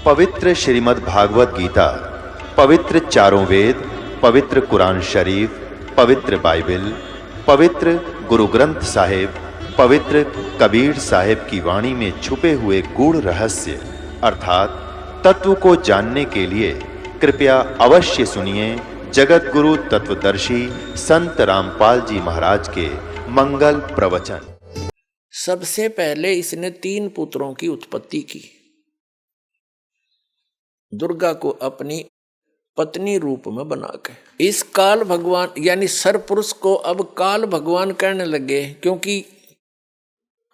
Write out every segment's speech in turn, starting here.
पवित्र श्रीमद् भागवत गीता, पवित्र चारों वेद, पवित्र कुरान शरीफ, पवित्र बाइबल, पवित्र गुरु ग्रंथ साहिब, पवित्र कबीर साहिब की वाणी में छुपे हुए गूढ़ रहस्य अर्थात तत्व को जानने के लिए कृपया अवश्य सुनिए जगत गुरु तत्वदर्शी संत रामपाल जी महाराज के मंगल प्रवचन। सबसे पहले इसने 3 पुत्रों की उत्पत्ति की। दुर्गा को अपनी पत्नी रूप में बना के इस काल भगवान यानी सरपुरुष को अब काल भगवान कहने लगे, क्योंकि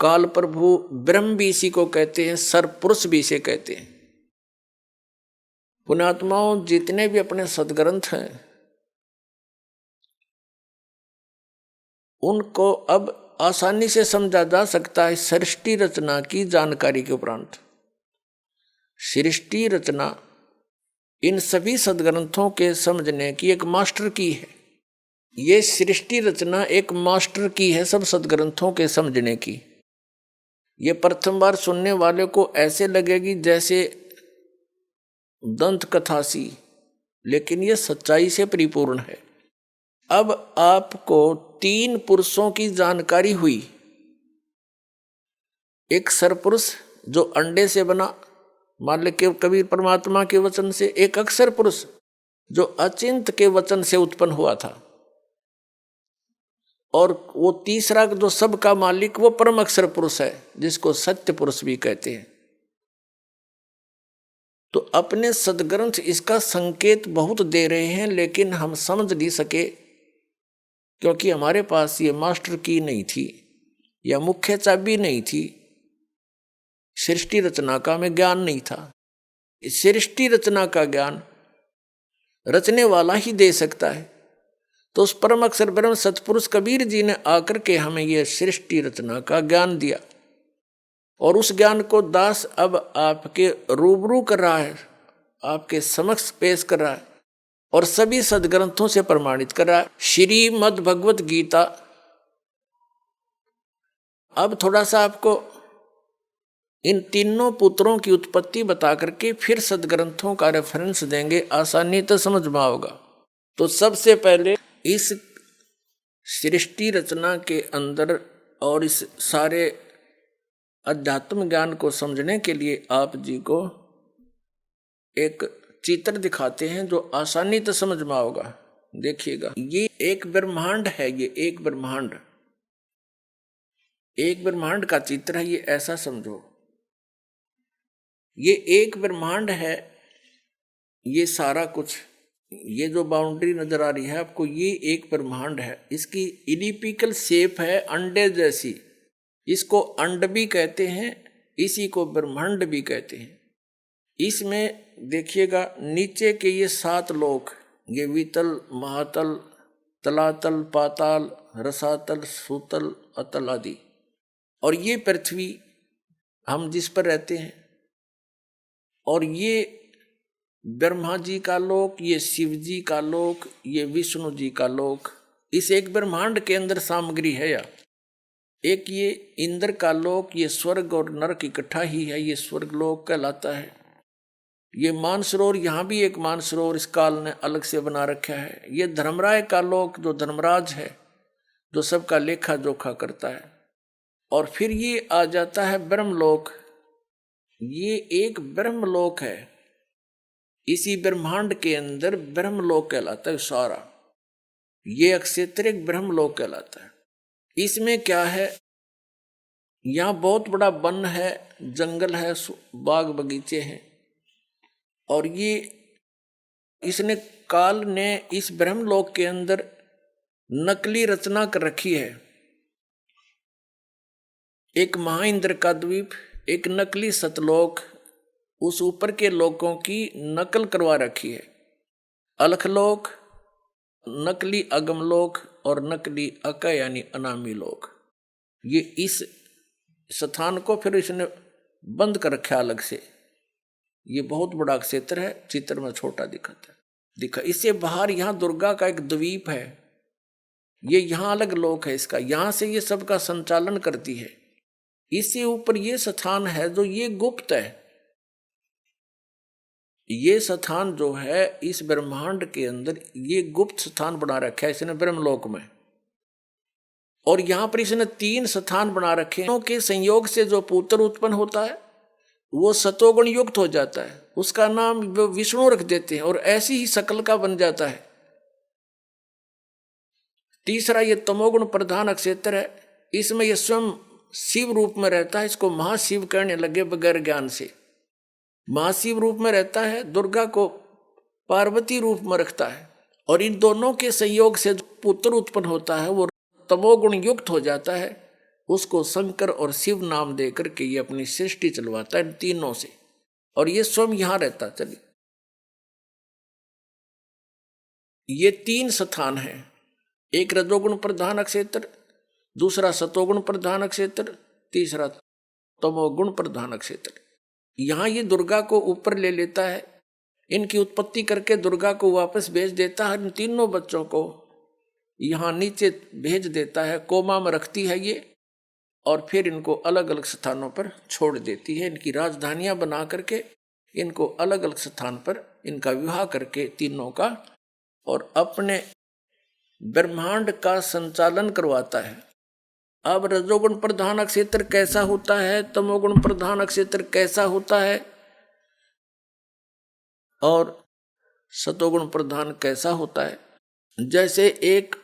काल प्रभु ब्रह्म भी इसी को कहते हैं, सरपुरुष भी इसे कहते हैं। पुण्यात्माओं, जितने भी अपने सदग्रंथ हैं उनको अब आसानी से समझा जा सकता है सृष्टि रचना की जानकारी के उपरांत। सृष्टि रचना इन सभी सदग्रंथों के समझने की एक मास्टर की है। ये सृष्टि रचना एक मास्टर की है सब सदग्रंथों के समझने की। ये प्रथम बार सुनने वाले को ऐसे लगेगी जैसे दंत कथा सी, लेकिन ये सच्चाई से परिपूर्ण है। अब आपको 3 पुरुषों की जानकारी हुई। एक सरपुरुष जो अंडे से बना, मान ले के कबीर परमात्मा के वचन से, एक अक्षर पुरुष जो अचिंत के वचन से उत्पन्न हुआ था, और वो तीसरा जो सबका मालिक वो परम अक्षर पुरुष है जिसको सत्य पुरुष भी कहते हैं। तो अपने सदग्रंथ इसका संकेत बहुत दे रहे हैं, लेकिन हम समझ नहीं सके क्योंकि हमारे पास ये मास्टर की नहीं थी या मुख्य चाबी नहीं थी। सृष्टि रचना का हमें ज्ञान नहीं था। सृष्टि रचना का ज्ञान रचने वाला ही दे सकता है। तो उस परम अक्षर ब्रह्म सतपुरुष कबीर जी ने आकर के हमें यह सृष्टि रचना का ज्ञान दिया, और उस ज्ञान को दास अब आपके रूबरू कर रहा है, आपके समक्ष पेश कर रहा है और सभी सदग्रंथों से प्रमाणित कर रहा है। श्रीमद् भगवत गीता। अब थोड़ा सा आपको इन तीनों पुत्रों की उत्पत्ति बता करके फिर सदग्रंथों का रेफरेंस देंगे, आसानी तो समझ में आओगा। तो सबसे पहले इस सृष्टि रचना के अंदर और इस सारे अध्यात्म ज्ञान को समझने के लिए आप जी को एक चित्र दिखाते हैं जो आसानी तो समझ में आओगा। देखिएगा, ये एक ब्रह्मांड है, ये एक ब्रह्मांड का चित्र है। ये ऐसा समझो, ये एक ब्रह्मांड है। ये सारा कुछ, ये जो बाउंड्री नजर आ रही है आपको, ये एक ब्रह्मांड है। इसकी इलिप्टिकल शेप है अंडे जैसी। इसको अंड भी कहते हैं, इसी को ब्रह्मांड भी कहते हैं। इसमें देखिएगा नीचे के ये 7 लोक, ये वितल, महातल, तलातल, पाताल, रसातल, सूतल, अतल आदि, और ये पृथ्वी हम जिस पर रहते हैं, और ये ब्रह्मा जी का लोक, ये शिव जी का लोक, ये विष्णु जी का लोक। इस एक ब्रह्मांड के अंदर सामग्री है। या एक ये इंद्र का लोक, ये स्वर्ग और नरक इकट्ठा ही है, ये स्वर्ग लोक कहलाता है। ये मानसरोवर, यहाँ भी एक मानसरोवर इस काल ने अलग से बना रखा है। ये धर्मराय का लोक जो धर्मराज है, जो सबका लेखा जोखा करता है। और फिर ये आ जाता है ब्रह्मलोक। ये एक ब्रह्मलोक है, इसी ब्रह्मांड के अंदर ब्रह्मलोक कहलाता है सारा। ये अक्षेत्र एक ब्रह्मलोक कहलाता है। इसमें क्या है, यहाँ बहुत बड़ा वन है, जंगल है, बाग बगीचे हैं, और ये इसने काल ने इस ब्रह्मलोक के अंदर नकली रचना कर रखी है। एक महाइंद्र का द्वीप, एक नकली सतलोक, उस ऊपर के लोकों की नकल करवा रखी है। अलखलोक, नकली अगमलोक और नकली अक यानी अनामी लोक। ये इस स्थान को फिर इसने बंद कर रखा अलग से। ये बहुत बड़ा क्षेत्र है, चित्र में छोटा दिखा। इससे बाहर यहाँ दुर्गा का एक द्वीप है, ये यहाँ अलग लोक है इसका, यहाँ से ये सबका संचालन करती है। इससे ऊपर ये स्थान है जो ये गुप्त है, ये स्थान जो है इस ब्रह्मांड के अंदर ये गुप्त स्थान बना रखा है इसने ब्रह्मलोक में। और यहां पर इसने 3 स्थान बना रखे हैं के संयोग से जो पुत्र उत्पन्न होता है वो सतोगुण युक्त हो जाता है, उसका नाम विष्णु रख देते हैं और ऐसी ही शकल का बन जाता है। तीसरा ये तमोगुण प्रधान क्षेत्र है, इसमें ये स्वयं शिव रूप में रहता है, इसको महाशिव कहने लगे बगैर ज्ञान से। महाशिव रूप में रहता है, दुर्गा को पार्वती रूप में रखता है और इन दोनों के संयोग से जो पुत्र उत्पन्न होता है वो तमोगुण युक्त हो जाता है, उसको शंकर और शिव नाम दे करके ये अपनी सृष्टि चलवाता है इन तीनों से। और ये स्वयं यहां रहता। चलिए ये 3 स्थान है, एक रजोगुण प्रधान क्षेत्र, दूसरा सतोगुण प्रधान क्षेत्र, तीसरा तमोगुण प्रधान क्षेत्र। यहां ये दुर्गा को ऊपर ले लेता है, इनकी उत्पत्ति करके दुर्गा को वापस भेज देता है, इन तीनों बच्चों को यहां नीचे भेज देता है, कोमा में रखती है ये और फिर इनको अलग अलग स्थानों पर छोड़ देती है। इनकी राजधानियां बना करके इनको अलग अलग स्थान पर इनका विवाह करके तीनों का और अपने ब्रह्मांड का संचालन करवाता है। अब रजोगुण प्रधान क्षेत्र कैसा होता है, तमोगुण प्रधान क्षेत्र कैसा होता है और सतोगुण प्रधान कैसा होता है। जैसे एक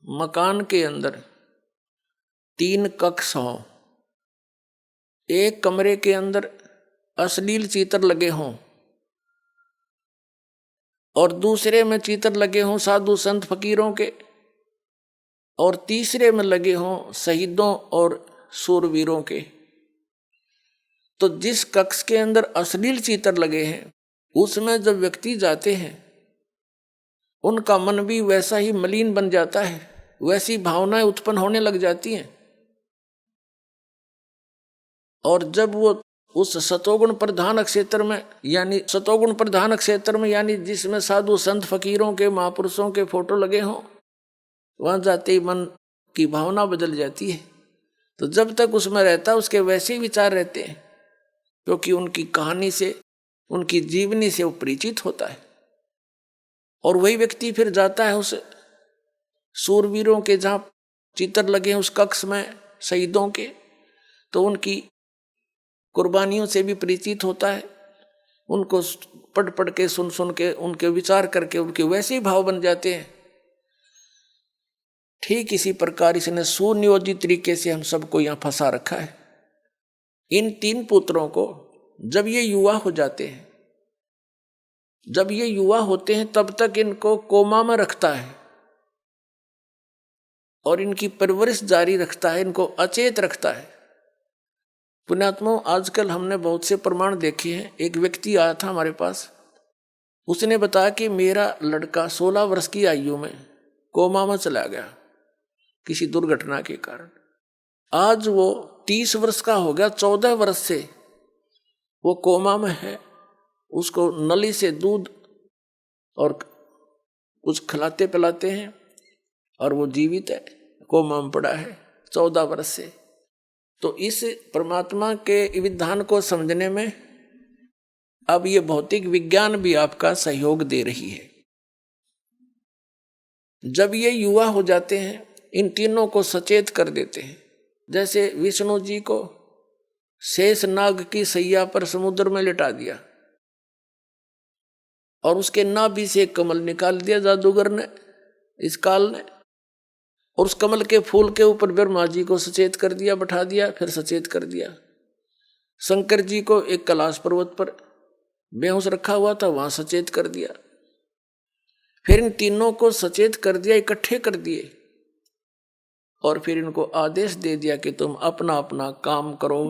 मकान के अंदर 3 कक्ष हों, एक कमरे के अंदर अश्लील चित्र लगे हों और दूसरे में चित्र लगे हों साधु संत फकीरों के और तीसरे में लगे हों शहीदों और शूरवीरों के, तो जिस कक्ष के अंदर अश्लील चित्र लगे हैं उसमें जब व्यक्ति जाते हैं उनका मन भी वैसा ही मलिन बन जाता है, वैसी भावनाएं उत्पन्न होने लग जाती हैं। और जब वो उस सतोगुण प्रधान क्षेत्र में यानी सतोगुण प्रधान क्षेत्र में यानी जिसमें साधु संत फकीरों के महापुरुषों के फोटो लगे हों, वहां जाते ही मन की भावना बदल जाती है। तो जब तक उसमें रहता है उसके वैसे ही विचार रहते हैं, क्योंकि उनकी कहानी से उनकी जीवनी से वो परिचित होता है। और वही व्यक्ति फिर जाता है उस शूरवीरों के जहां चित्र लगे हैं उस कक्ष में शहीदों के, तो उनकी कुर्बानियों से भी परिचित होता है, उनको पढ़ पढ़ के सुन सुन के उनके विचार करके उनके वैसे ही भाव बन जाते हैं। ठीक इसी प्रकार इसने सुनियोजित तरीके से हम सबको यहां फंसा रखा है। इन 3 पुत्रों को जब ये युवा हो जाते हैं, जब ये युवा होते हैं तब तक इनको कोमा में रखता है और इनकी परवरिश जारी रखता है, इनको अचेत रखता है। पुण्यात्माओं, आजकल हमने बहुत से प्रमाण देखे हैं। एक व्यक्ति आया था हमारे पास, उसने बताया कि मेरा लड़का 16 वर्ष की आयु में कोमा में चला गया किसी दुर्घटना के कारण। आज वो 30 वर्ष का हो गया, 14 वर्ष से वो कोमा में है, उसको नली से दूध और कुछ खिलाते पिलाते हैं और वो जीवित है, कोमा में पड़ा है 14 वर्ष से। तो इस परमात्मा के विधान को समझने में अब ये भौतिक विज्ञान भी आपका सहयोग दे रही है। जब ये युवा हो जाते हैं इन तीनों को सचेत कर देते हैं। जैसे विष्णु जी को शेष नाग की सैया पर समुद्र में लिटा दिया और उसके नाभि से एक कमल निकाल दिया जादूगर ने, इस काल ने, और उस कमल के फूल के ऊपर ब्रह्मा जी को सचेत कर दिया, बैठा दिया, फिर सचेत कर दिया। शंकर जी को एक कैलाश पर्वत पर बेहोश रखा हुआ था, वहां सचेत कर दिया। फिर इन तीनों को सचेत कर दिया, इकट्ठे कर दिए और फिर इनको आदेश दे दिया कि तुम अपना अपना काम करो।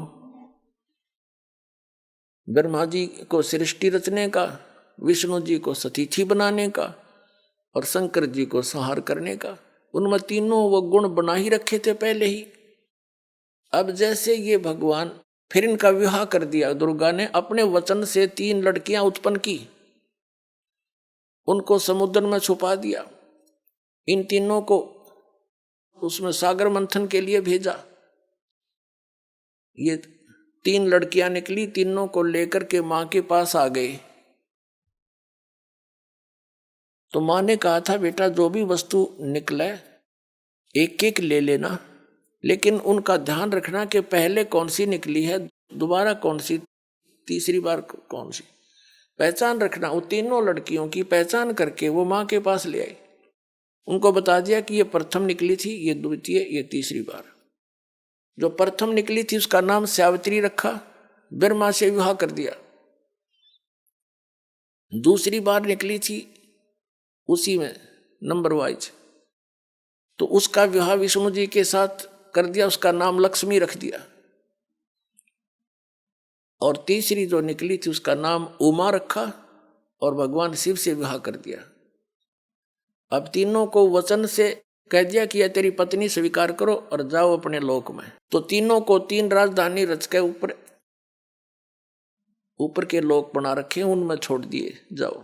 ब्रह्मा जी को सृष्टि रचने का, विष्णु जी को सतीथि बनाने का और शंकर जी को संहार करने का। उनमें तीनों वो गुण बना ही रखे थे पहले ही। अब जैसे ये भगवान, फिर इनका विवाह कर दिया। दुर्गा ने अपने वचन से 3 लड़कियां उत्पन्न की, उनको समुद्र में छुपा दिया। इन तीनों को उसमें सागर मंथन के लिए भेजा। ये 3 लड़कियां निकली, तीनों को लेकर के मां के पास आ गए तो माँ ने कहा था बेटा जो भी वस्तु निकले एक एक ले लेना, लेकिन उनका ध्यान रखना कि पहले कौन सी निकली है, दोबारा कौन सी, तीसरी बार कौन सी, पहचान रखना। वो तीनों लड़कियों की पहचान करके वो माँ के पास ले आई, उनको बता दिया कि ये प्रथम निकली थी, ये द्वितीय, ये तीसरी बार। जो प्रथम निकली थी उसका नाम सावित्री रखा, ब्रह्मा से विवाह कर दिया। दूसरी बार निकली थी उसी में नंबर वाइज, तो उसका विवाह विष्णु जी के साथ कर दिया, उसका नाम लक्ष्मी रख दिया। और तीसरी जो निकली थी उसका नाम उमा रखा और भगवान शिव से विवाह कर दिया। अब तीनों को वचन से कह दिया कि यह तेरी पत्नी स्वीकार करो और जाओ अपने लोक में। तो तीनों को 3 राजधानी रच के ऊपर के लोक बना रखे, उनमें छोड़ दिए, जाओ।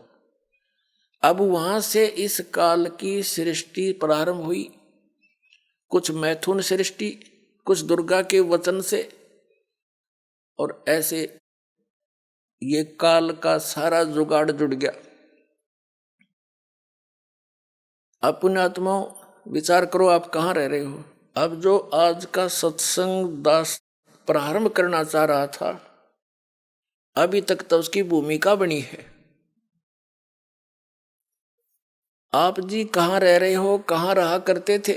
अब वहां से इस काल की सृष्टि प्रारंभ हुई, कुछ मैथुन सृष्टि, कुछ दुर्गा के वचन से, और ऐसे ये काल का सारा जुगाड़ जुड़ गया। अपने आत्माओं विचार करो, आप कहाँ रह रहे हो। अब जो आज का सत्संग दास प्रारंभ करना चाह रहा था, अभी तक तो उसकी भूमिका बनी है। आप जी कहाँ रह रहे हो, कहाँ रहा करते थे,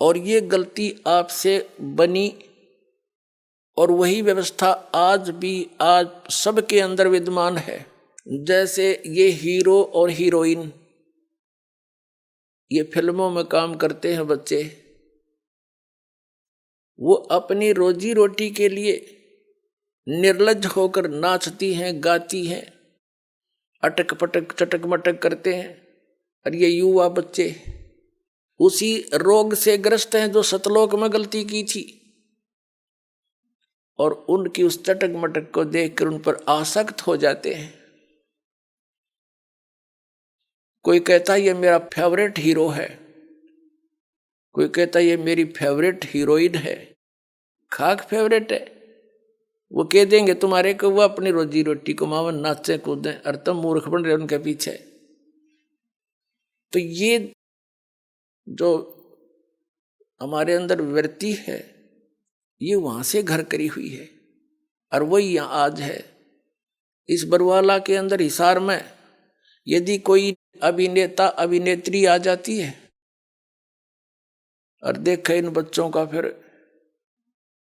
और ये गलती आपसे बनी, और वही व्यवस्था आज सबके अंदर विद्यमान है। जैसे ये हीरो और हीरोइन ये फिल्मों में काम करते हैं बच्चे, वो अपनी रोजी रोटी के लिए निर्लज्ज होकर नाचती हैं, गाती हैं, अटक पटक चटक मटक करते हैं। और ये युवा बच्चे उसी रोग से ग्रस्त हैं जो सतलोक में गलती की थी, और उनकी उस चटक मटक को देखकर उन पर आसक्त हो जाते हैं। कोई कहता है ये मेरा फेवरेट हीरो है, कोई कहता है ये मेरी फेवरेट हीरोइन है। खाक फेवरेट है, वो कह देंगे तुम्हारे को वो अपनी रोजी रोटी को मावन नाचे कूदें, और तुम मूर्ख बन रहे उनके पीछे। तो ये जो हमारे अंदर वृत्ति है ये वहां से घर करी हुई है, और वही यहाँ आज है। इस बरवाला के अंदर हिसार में यदि कोई अभिनेता अभिनेत्री आ जाती है और देखे इन बच्चों का, फिर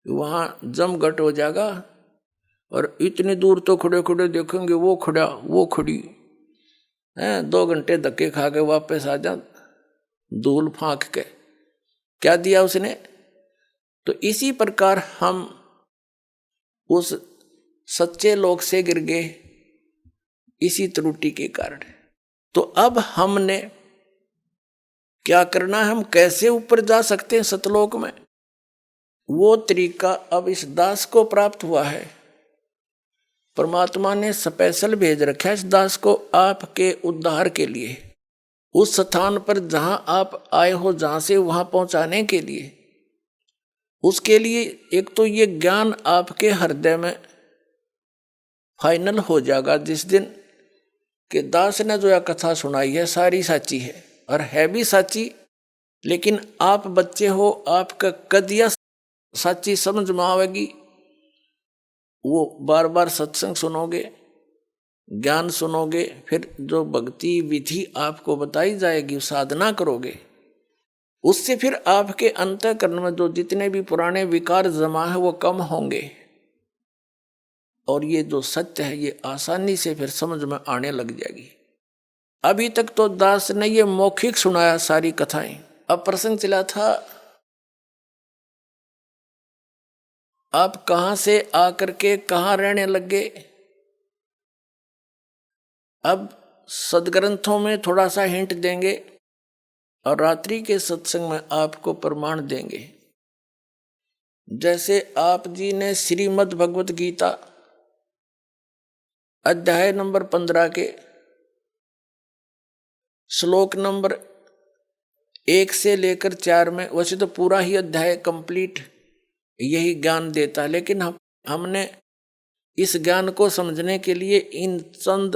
वहां जमघट हो जाएगा। और इतनी दूर तो खड़े खड़े देखेंगे, वो खड़ा वो खड़ी है, 2 घंटे धक्के खा के वापस आ जा, धूल फांक के, क्या दिया उसने। तो इसी प्रकार हम उस सच्चे लोक से गिर गए इसी त्रुटि के कारण। तो अब हमने क्या करना है, हम कैसे ऊपर जा सकते हैं सतलोक में, वो तरीका अब इस दास को प्राप्त हुआ है। परमात्मा ने स्पेशल भेज रखा है इस दास को आपके उद्धार के लिए, उस स्थान पर जहां आप आए हो, जहां से वहां पहुंचाने के लिए। उसके लिए एक तो ये ज्ञान आपके हृदय में फाइनल हो जाएगा जिस दिन के दास ने जो यह कथा सुनाई है सारी साची है, और है भी साची। लेकिन आप बच्चे हो, आपका कद यह साची समझ में आवेगी, वो बार बार सत्संग सुनोगे, ज्ञान सुनोगे, फिर जो भक्ति विधि आपको बताई जाएगी साधना करोगे, उससे फिर आपके अंतःकरण में जो जितने भी पुराने विकार जमा है वो कम होंगे, और ये जो सत्य है ये आसानी से फिर समझ में आने लग जाएगी। अभी तक तो दास ने ये मौखिक सुनाया सारी कथाएं। अब प्रसंग चला था आप कहां से आकर के कहां रहने लगे। अब सदग्रंथों में थोड़ा सा हिंट देंगे और रात्रि के सत्संग में आपको प्रमाण देंगे। जैसे आप जी ने श्रीमद् भगवत गीता अध्याय नंबर 15 के श्लोक नंबर 1 से लेकर 4 में, वैसे तो पूरा ही अध्याय कंप्लीट यही ज्ञान देता है, लेकिन हमने इस ज्ञान को समझने के लिए इन चंद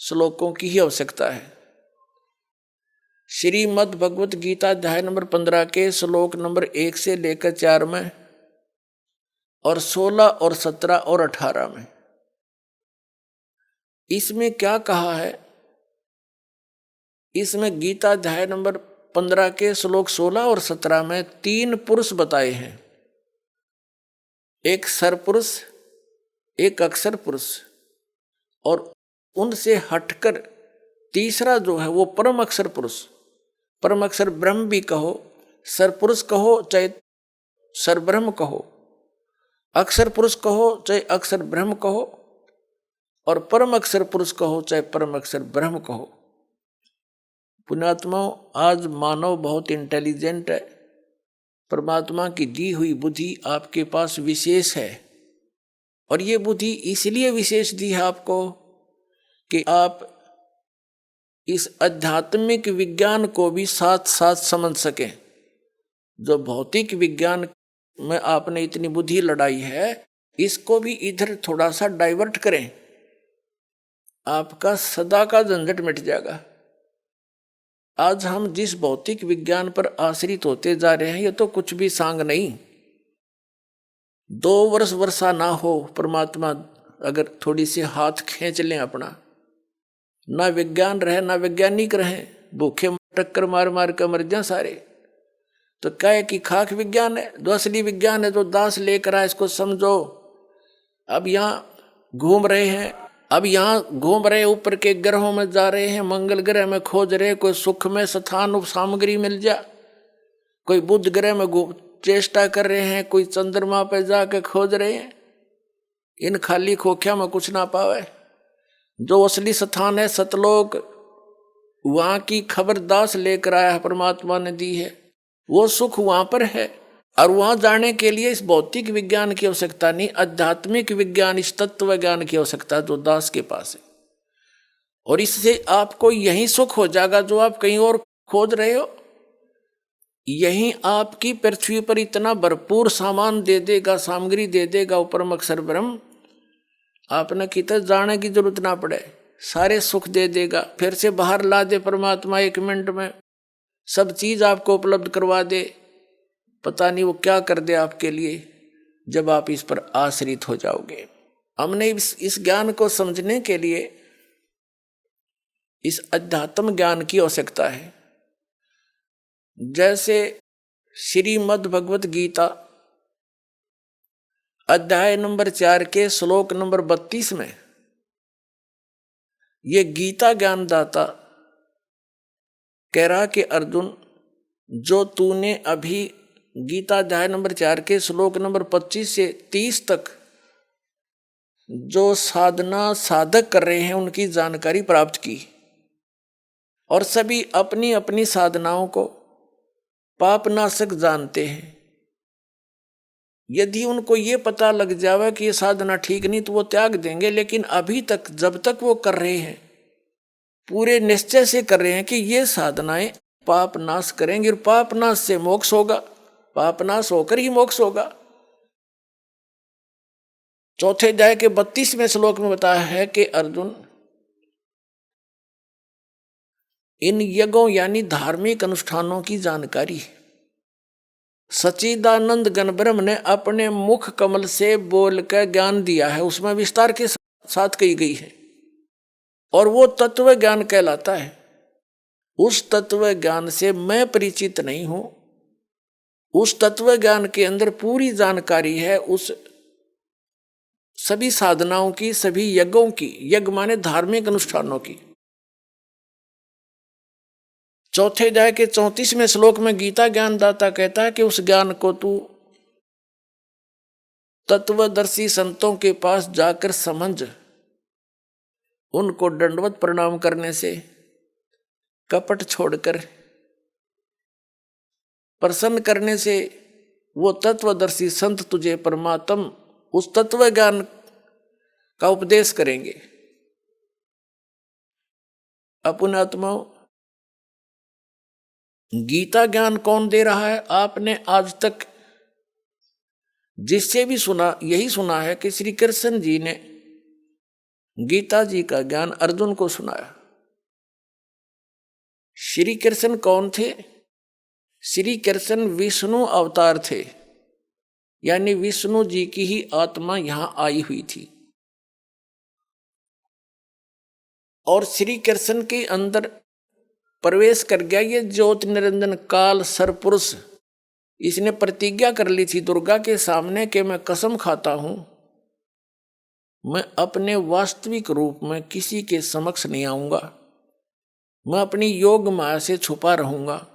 श्लोकों की ही आवश्यकता है। श्रीमद् भगवत गीता अध्याय नंबर 15 के श्लोक नंबर 1 से लेकर 4 में और 16 और 17 और 18 में इसमें क्या कहा है? इसमें गीता अध्याय नंबर 15 के श्लोक 16 और 17 में 3 पुरुष बताए हैं, एक सरपुरुष, एक अक्षर पुरुष और उनसे हटकर तीसरा जो है वो परम अक्षर पुरुष। परम अक्षर ब्रह्म भी कहो, सरपुरुष कहो चाहे सरब्रह्म कहो, अक्षर पुरुष कहो चाहे अक्षर ब्रह्म कहो और परम अक्षर पुरुष कहो चाहे परम अक्षर ब्रह्म कहो। पुण्यात्माओं, आज मानव बहुत इंटेलिजेंट है। परमात्मा की दी हुई बुद्धि आपके पास विशेष है और ये बुद्धि इसलिए विशेष दी है आपको कि आप इस आध्यात्मिक विज्ञान को भी साथ साथ समझ सकें। जो भौतिक विज्ञान में आपने इतनी बुद्धि लड़ाई है, इसको भी इधर थोड़ा सा डाइवर्ट करें, आपका सदा का झंझट मिट जाएगा। आज हम जिस भौतिक विज्ञान पर आश्रित होते जा रहे हैं, ये तो कुछ भी सांग नहीं। 2 वर्ष वर्षा ना हो, परमात्मा अगर थोड़ी सी हाथ खींच लें अपना, ना विज्ञान रहे ना वैज्ञानिक रहे, भूखे टक्कर मार मार कर मर जाए सारे, तो कहे कि खाक विज्ञान है। जो असली विज्ञान है जो दास लेकर आए, इसको समझो। अब यहाँ घूम रहे हैं, ऊपर के ग्रहों में जा रहे हैं, मंगल ग्रह में खोज रहे, कोई सुख में स्थान सामग्री मिल जा, कोई बुध ग्रह में चेष्टा कर रहे हैं, कोई चंद्रमा पे जाकर खोज रहे हैं। इन खाली खोखिया में कुछ ना पावे। जो असली स्थान है सतलोक, वहां की खबर दास लेकर आया है, परमात्मा ने दी है, वो सुख वहां पर है। और वहां जाने के लिए इस भौतिक विज्ञान की आवश्यकता नहीं, आध्यात्मिक विज्ञान, इस तत्व ज्ञान की आवश्यकता जो दास के पास है। और इससे आपको यही सुख हो जाएगा जो आप कहीं और खोज रहे हो। यही आपकी पृथ्वी पर इतना भरपूर सामान दे देगा, सामग्री दे देगा वो परम अक्षर ब्रह्म, आपने कितने जाने की जरूरत ना पड़े, सारे सुख दे देगा। फिर से बाहर ला दे परमात्मा 1 मिनट में, सब चीज आपको उपलब्ध करवा दे। पता नहीं वो क्या कर दे आपके लिए जब आप इस पर आश्रित हो जाओगे। हमने इस ज्ञान को समझने के लिए इस अध्यात्म ज्ञान की आवश्यकता है। जैसे श्रीमद् भगवत गीता अध्याय नंबर 4 के श्लोक नंबर 32 में ये गीता ज्ञानदाता कह रहा कि अर्जुन, जो तूने अभी गीता अध्याय नंबर 4 के श्लोक नंबर 25 से 30 तक जो साधना साधक कर रहे हैं उनकी जानकारी प्राप्त की और सभी अपनी अपनी साधनाओं को पापनाशक जानते हैं। यदि उनको ये पता लग जावे कि ये साधना ठीक नहीं तो वो त्याग देंगे, लेकिन अभी तक जब तक वो कर रहे हैं पूरे निश्चय से कर रहे हैं कि ये साधनाएं पाप नाश करेंगे और पाप नाश से मोक्ष होगा, पाप नाश होकर ही मोक्ष होगा। 4 अध्याय के 32वें श्लोक में बताया है कि अर्जुन, इन यज्ञों यानी धार्मिक अनुष्ठानों की जानकारी सच्चिदानंद गण ब्रह्म ने अपने मुख कमल से बोलकर ज्ञान दिया है, उसमें विस्तार के साथ कही गई है और वो तत्व ज्ञान कहलाता है। उस तत्व ज्ञान से मैं परिचित नहीं हूं, उस तत्व ज्ञान के अंदर पूरी जानकारी है उस सभी साधनाओं की, सभी यज्ञों की। यज्ञ माने धार्मिक अनुष्ठानों की। 4 अध्याय के 34वें श्लोक में गीता ज्ञानदाता कहता है कि उस ज्ञान को तू तत्वदर्शी संतों के पास जाकर समझ, उनको दंडवत प्रणाम करने से, कपट छोड़कर प्रसन्न करने से वो तत्वदर्शी संत तुझे परमात्म उस तत्व ज्ञान का उपदेश करेंगे। अपने आत्मा गीता ज्ञान कौन दे रहा है? आपने आज तक जिससे भी सुना यही सुना है कि श्री कृष्ण जी ने गीता जी का ज्ञान अर्जुन को सुनाया। श्री कृष्ण कौन थे? श्री कृष्ण विष्णु अवतार थे, यानी विष्णु जी की ही आत्मा यहां आई हुई थी। और श्री कृष्ण के अंदर प्रवेश कर गया ये ज्योति निरंजन काल सरपुरुष। इसने प्रतिज्ञा कर ली थी दुर्गा के सामने कि मैं कसम खाता हूं, मैं अपने वास्तविक रूप में किसी के समक्ष नहीं आऊंगा, मैं अपनी योग माया से छुपा रहूंगा।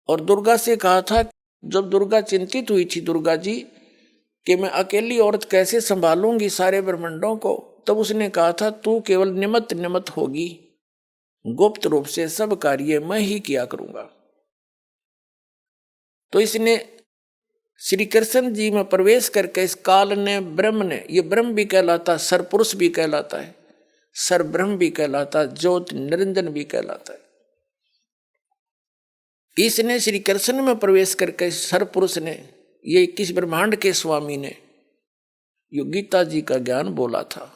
और दुर्गा से कहा था, जब दुर्गा चिंतित हुई थी दुर्गा जी कि मैं अकेली औरत कैसे संभालूंगी सारे ब्रह्मांडों को, तब उसने कहा था तू केवल निमित्त निमित्त होगी, गुप्त रूप से सब कार्य मैं ही किया करूंगा। तो इसने श्री कृष्ण जी में प्रवेश करके इस काल ने ब्रह्म ने, ये ब्रह्म भी कहलाता, सरपुरुष भी कहलाता है, सर ब्रह्म भी कहलाता, ज्योति निरंजन भी कहलाता है। इसने श्री कृष्ण में प्रवेश करके सरपुरुष ने, ये 21 ब्रह्मांड के स्वामी ने यो गीता जी का ज्ञान बोला था।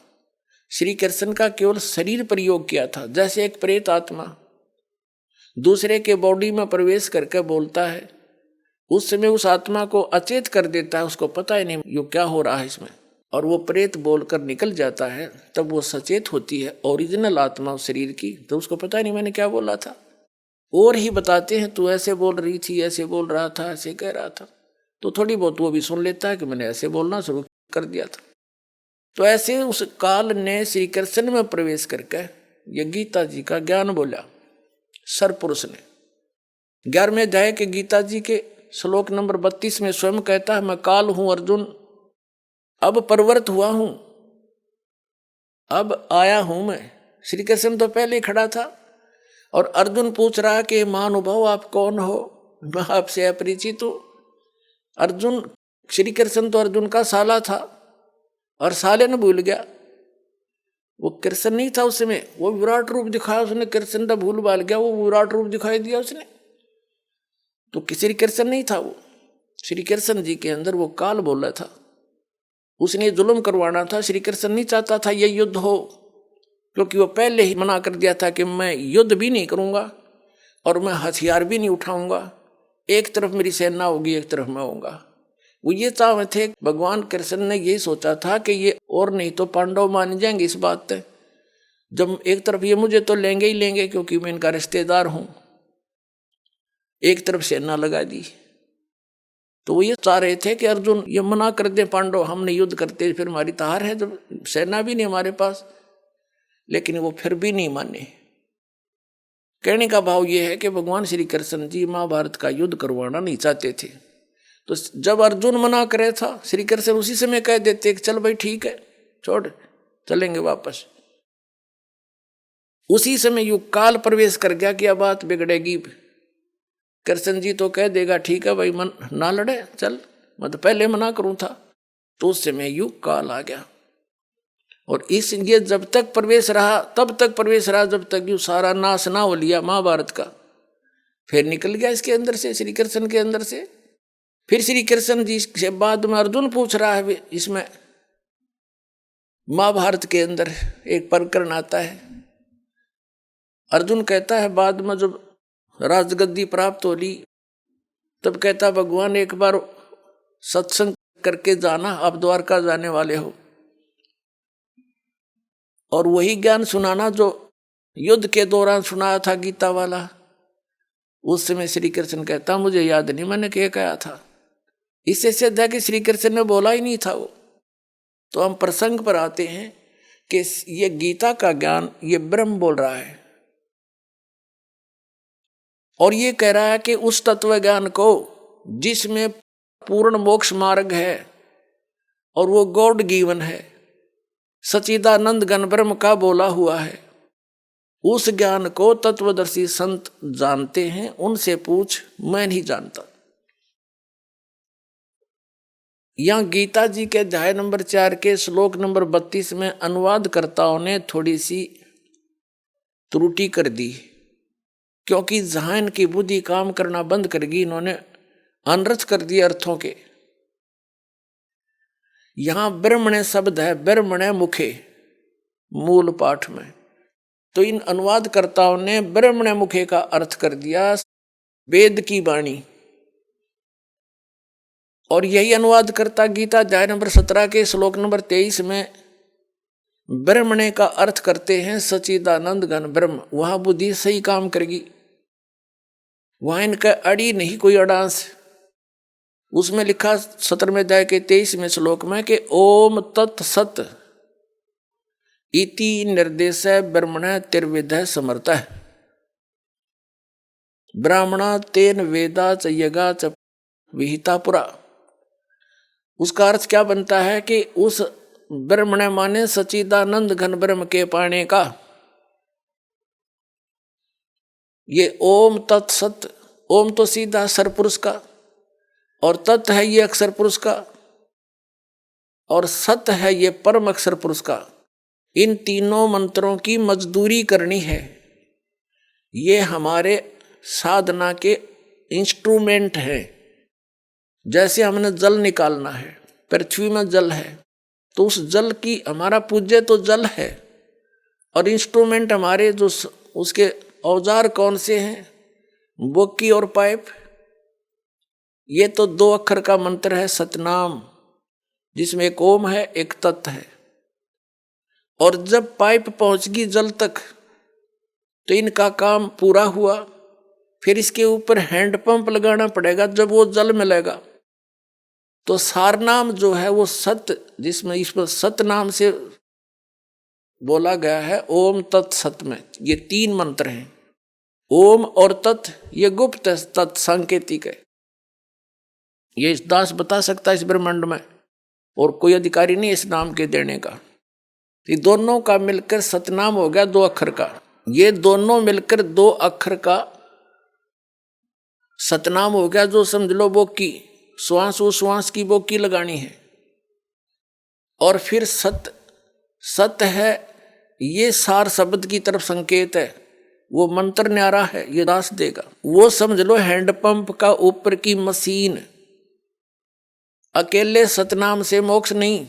श्री कृष्ण का केवल शरीर प्रयोग किया था, जैसे एक प्रेत आत्मा दूसरे के बॉडी में प्रवेश करके बोलता है, उस समय उस आत्मा को अचेत कर देता है, उसको पता ही नहीं यो क्या हो रहा है इसमें, और वो प्रेत बोलकर निकल जाता है। तब वो सचेत होती है ओरिजिनल आत्मा उस शरीर की, तो उसको पता ही नहीं मैंने क्या बोला था। और ही बताते हैं तू ऐसे बोल रही थी, ऐसे बोल रहा था, ऐसे कह रहा था, तो थोड़ी बहुत वो भी सुन लेता है कि मैंने ऐसे बोलना शुरू कर दिया था। तो ऐसे उस काल ने श्री कृष्ण में प्रवेश करके ये गीता जी का ज्ञान बोला सरपुरुष ने। 11वें अध्याय के गीता जी के श्लोक नंबर 32 में स्वयं कहता है, मैं काल हूं अर्जुन, अब प्रवृत्त हुआ हूं, अब आया हूं मैं। श्री कृष्ण तो पहले ही खड़ा था और अर्जुन पूछ रहा कि महानुभाव आप कौन हो, मैं आपसे अपरिचित हूं। अर्जुन, श्री कृष्ण तो अर्जुन का साला था और साले ने भूल गया, वो कृष्ण नहीं था उस समय, वो विराट रूप दिखाया उसने, कृष्ण का भूल भाल गया, वो विराट रूप दिखाई दिया उसने, तो श्री कृष्ण नहीं था वो। श्री कृष्ण जी के अंदर वो काल बोला था, उसने जुल्म करवाना था। श्री कृष्ण नहीं चाहता था ये युद्ध हो, क्योंकि वो पहले ही मना कर दिया था कि मैं युद्ध भी नहीं करूंगा और मैं हथियार भी नहीं उठाऊंगा, एक तरफ मेरी सेना होगी, एक तरफ मैं होऊंगा। वो ये चाहते थे, भगवान कृष्ण ने यही सोचा था कि ये और नहीं तो पांडव मान जाएंगे इस बात पे, जब एक तरफ ये मुझे तो लेंगे ही लेंगे क्योंकि मैं इनका रिश्तेदार हूं, एक तरफ सेना लगा दी। तो वो ये चाह रहे थे कि अर्जुन ये मना कर दे पांडव, हमने युद्ध करते फिर हमारी तार है, जब सेना भी नहीं हमारे पास, लेकिन वो फिर भी नहीं माने। कहने का भाव ये है कि भगवान श्री कृष्ण जी महाभारत का युद्ध करवाना नहीं चाहते थे। तो जब अर्जुन मना करे था, श्री कृष्ण उसी समय कह देते कि चल भाई ठीक है, छोड़ चलेंगे वापस। उसी समय युग काल प्रवेश कर गया कि अब बात बिगड़ेगी, कृष्ण जी तो कह देगा ठीक है भाई मन ना लड़े चल, मैं तो पहले मना करूं था। तो उस समय युग काल आ गया और इस ये जब तक प्रवेश रहा, तब तक प्रवेश रहा जब तक यू सारा नाश ना हो लिया महाभारत का, फिर निकल गया इसके अंदर से, श्री कृष्ण के अंदर से। फिर श्री कृष्ण जी से बाद में अर्जुन पूछ रहा है, इसमें महाभारत के अंदर एक प्रकरण आता है, अर्जुन कहता है बाद में जब राजगद्दी प्राप्त हो ली, तब कहता भगवान एक बार सत्संग करके जाना, आप द्वारका जाने वाले हो, और वही ज्ञान सुनाना जो युद्ध के दौरान सुनाया था गीता वाला। उस समय श्री कृष्ण कहता मुझे याद नहीं मैंने क्या कहा था। इससे सिद्ध है कि श्री कृष्ण ने बोला ही नहीं था वो। तो हम प्रसंग पर आते हैं कि ये गीता का ज्ञान ये ब्रह्म बोल रहा है और ये कह रहा है कि उस तत्व ज्ञान को जिसमें पूर्ण मोक्ष मार्ग है और वो गॉड गिवन है, सच्चिदानंद घन ब्रह्म का बोला हुआ है, उस ज्ञान को तत्वदर्शी संत जानते हैं, उनसे पूछ मैं नहीं जानता। यहां गीता जी के अध्याय नंबर 4 के श्लोक नंबर 32 में अनुवादकर्ताओं ने थोड़ी सी त्रुटि कर दी, क्योंकि जहां इनकी बुद्धि काम करना बंद करेगी, इन्होंने अनर्थ कर दिए अर्थों के। यहां ब्रह्मणे शब्द है, ब्रह्मणे मुखे, मूल पाठ में। तो इन अनुवादकर्ताओं ने ब्रह्मण्य मुखे का अर्थ कर दिया वेद की वाणी, और यही अनुवादकर्ता गीता अध्याय नंबर 17 के श्लोक नंबर 23 में ब्रह्मण्य का अर्थ करते हैं सच्चिदानंद घन ब्रह्म। वहां बुद्धि सही काम करेगी, वहां इनका अड़ी नहीं कोई अडांस। उसमें लिखा 17वें अध्याय के 23वें श्लोक में कि ओम तत् सत इति निर्देश ब्रह्मण तिर्विद समर्थ ब्राह्मणा तेन वेदा च यगा च विहिता पुरा। उसका अर्थ क्या बनता है कि उस ब्रह्मण माने सच्चिदानंद घन ब्रह्म के पाने का। ये ओम तत्सत, ओम तो सीधा अक्षर पुरुष का, और तत् है ये अक्षर पुरुष का, और सत है ये परम अक्षर पुरुष का। इन तीनों मंत्रों की मजदूरी करनी है। ये हमारे साधना के इंस्ट्रूमेंट हैं। जैसे हमने जल निकालना है, पृथ्वी में जल है तो उस जल की हमारा पूज्य तो जल है, और इंस्ट्रूमेंट हमारे जो उसके औजार कौन से हैं, बोकी और पाइप। ये तो 2 अक्षर का मंत्र है सतनाम, जिसमें एक ओम है एक तत् है। और जब पाइप पहुंचगी जल तक तो इनका काम पूरा हुआ। फिर इसके ऊपर हैंडपंप लगाना पड़ेगा। जब वो जल मिलेगा तो सारनाम जो है वो सत, जिसमें इस पर सत नाम से बोला गया है ओम तत् सत में ये 3 मंत्र हैं। ओम और तत् ये गुप्त है, तत् सांकेतिक है। ये इस दास बता सकता है इस ब्रह्मांड में, और कोई अधिकारी नहीं इस नाम के देने का। ये दोनों का मिलकर सतनाम हो गया 2 अक्षर का। ये दोनों मिलकर 2 अक्षर का सतनाम हो गया, जो समझ लो बोकी, श्वास उश्वास की बोकी लगानी है। और फिर सत, सत है ये सार शब्द की तरफ संकेत है, वो मंत्र न्यारा है, ये दास देगा। वो समझ लो हैंडपंप का ऊपर की मशीन। अकेले सतनाम से मोक्ष नहीं,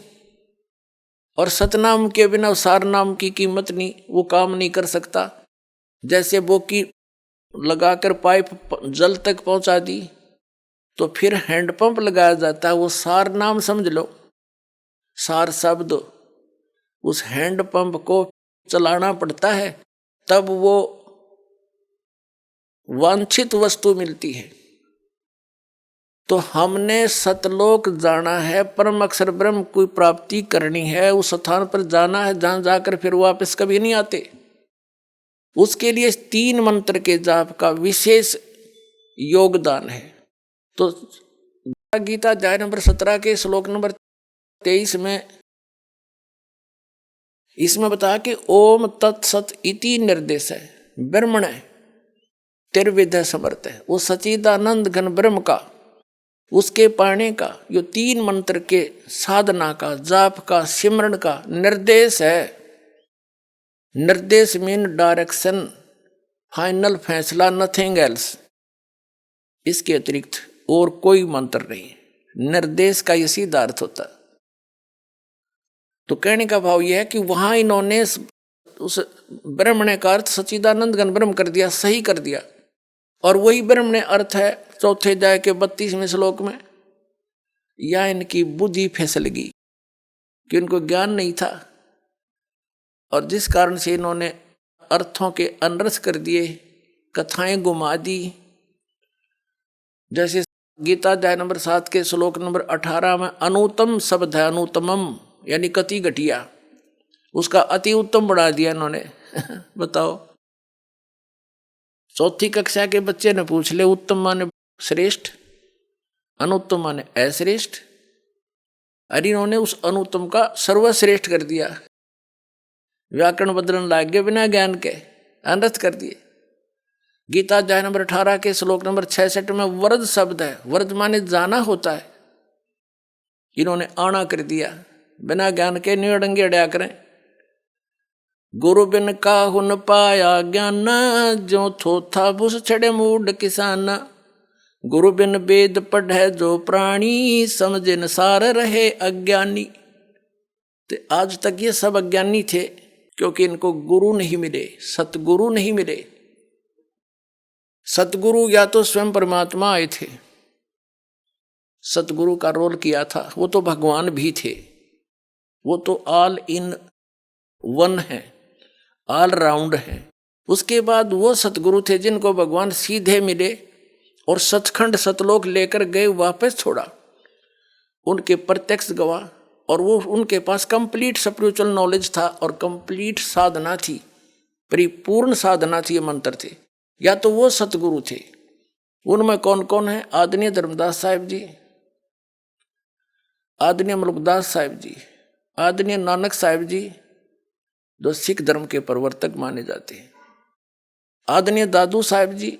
और सतनाम के बिना सार नाम की कीमत नहीं, वो काम नहीं कर सकता। जैसे बोकी लगाकर पाइप जल तक पहुंचा दी तो फिर हैंडपंप लगाया जाता है, वो सार नाम समझ लो, सार शब्द। उस हैंडपंप को चलाना पड़ता है, तब वो वांछित वस्तु मिलती है। तो हमने सतलोक जाना है, परम अक्षर ब्रह्म की प्राप्ति करनी है, उस स्थान पर जाना है जहां जाकर फिर वापस कभी नहीं आते। उसके लिए 3 मंत्र के जाप का विशेष योगदान है। तो गीता अध्याय नंबर 17 के श्लोक नंबर 23 में इसमें बताया कि ओम तत्सत इति निर्देश है ब्रह्मण तिर्विद समर्थ है। वो सच्चिदानंद घन ब्रह्म का, उसके पाने का जो 3 मंत्र के साधना का, जाप का, सिमरण का निर्देश है। निर्देश मीन डायरेक्शन, फाइनल फैसला, नथिंग एल्स। इसके अतिरिक्त और कोई मंत्र नहीं। निर्देश का ये सीधा अर्थ होता है। तो कहने का भाव यह है कि वहां इन्होंने उस ब्रह्मण्य का अर्थ सच्चिदानंद घन ब्रह्म कर दिया, सही कर दिया। और वही ब्रह्मण्य अर्थ है 4थे अध्याय के 32वें श्लोक में। या इनकी बुद्धि फिसल गई कि उनको ज्ञान नहीं था, और जिस कारण से इन्होंने अर्थों के अनरस कर दिए, कथाएं घुमा दी। जैसे गीता अध्याय नंबर 7 के श्लोक नंबर 18 में अनुत्तम शब्द है, अनुत्तमम यानी कति घटिया, उसका अति उत्तम बढ़ा दिया इन्होंने। बताओ, 4ठी कक्षा के बच्चे ने पूछ ले उत्तम माने श्रेष्ठ, अनुत्तम माने अश्रेष्ठ। अरे इन्होंने उस अनुत्तम का सर्वश्रेष्ठ कर दिया। व्याकरण बदलने लग गए बिना ज्ञान के, अनर्थ कर दिए। गीता अध्याय नंबर 18 के श्लोक नंबर 66 में वरद शब्द है, वरद माने जाना होता है, इन्होंने आना कर दिया। बिना ज्ञान के निड़ंगे अड़या करें। गुरु बिन काहु न पाया ज्ञान, जो थोथा भूस छड़े मूड किसान। गुरु बिन वेद पढ़े जो प्राणी, समझे न सार रहे अज्ञानी। तो आज तक ये सब अज्ञानी थे, क्योंकि इनको गुरु नहीं मिले, सतगुरु नहीं मिले। सतगुरु या तो स्वयं परमात्मा आए थे, सतगुरु का रोल किया था, वो तो भगवान भी थे, वो तो ऑल इन वन है, ऑल राउंड है। उसके बाद वो सतगुरु थे जिनको भगवान सीधे मिले और सचखंड सतलोक लेकर गए, वापस छोड़ा, उनके प्रत्यक्ष गवाह। और वो उनके पास कंप्लीट स्पिरिचुअल नॉलेज था और कंप्लीट साधना थी, परिपूर्ण साधना थी, ये मंत्र थे। या तो वो सतगुरु थे। उनमें कौन कौन है? आदरणीय धर्मदास साहिब जी, आदरणीय मलुकदास साहिब जी, आदरणीय नानक साहिब जी जो सिख धर्म के प्रवर्तक माने जाते हैं, आदरणीय दादू साहिब जी,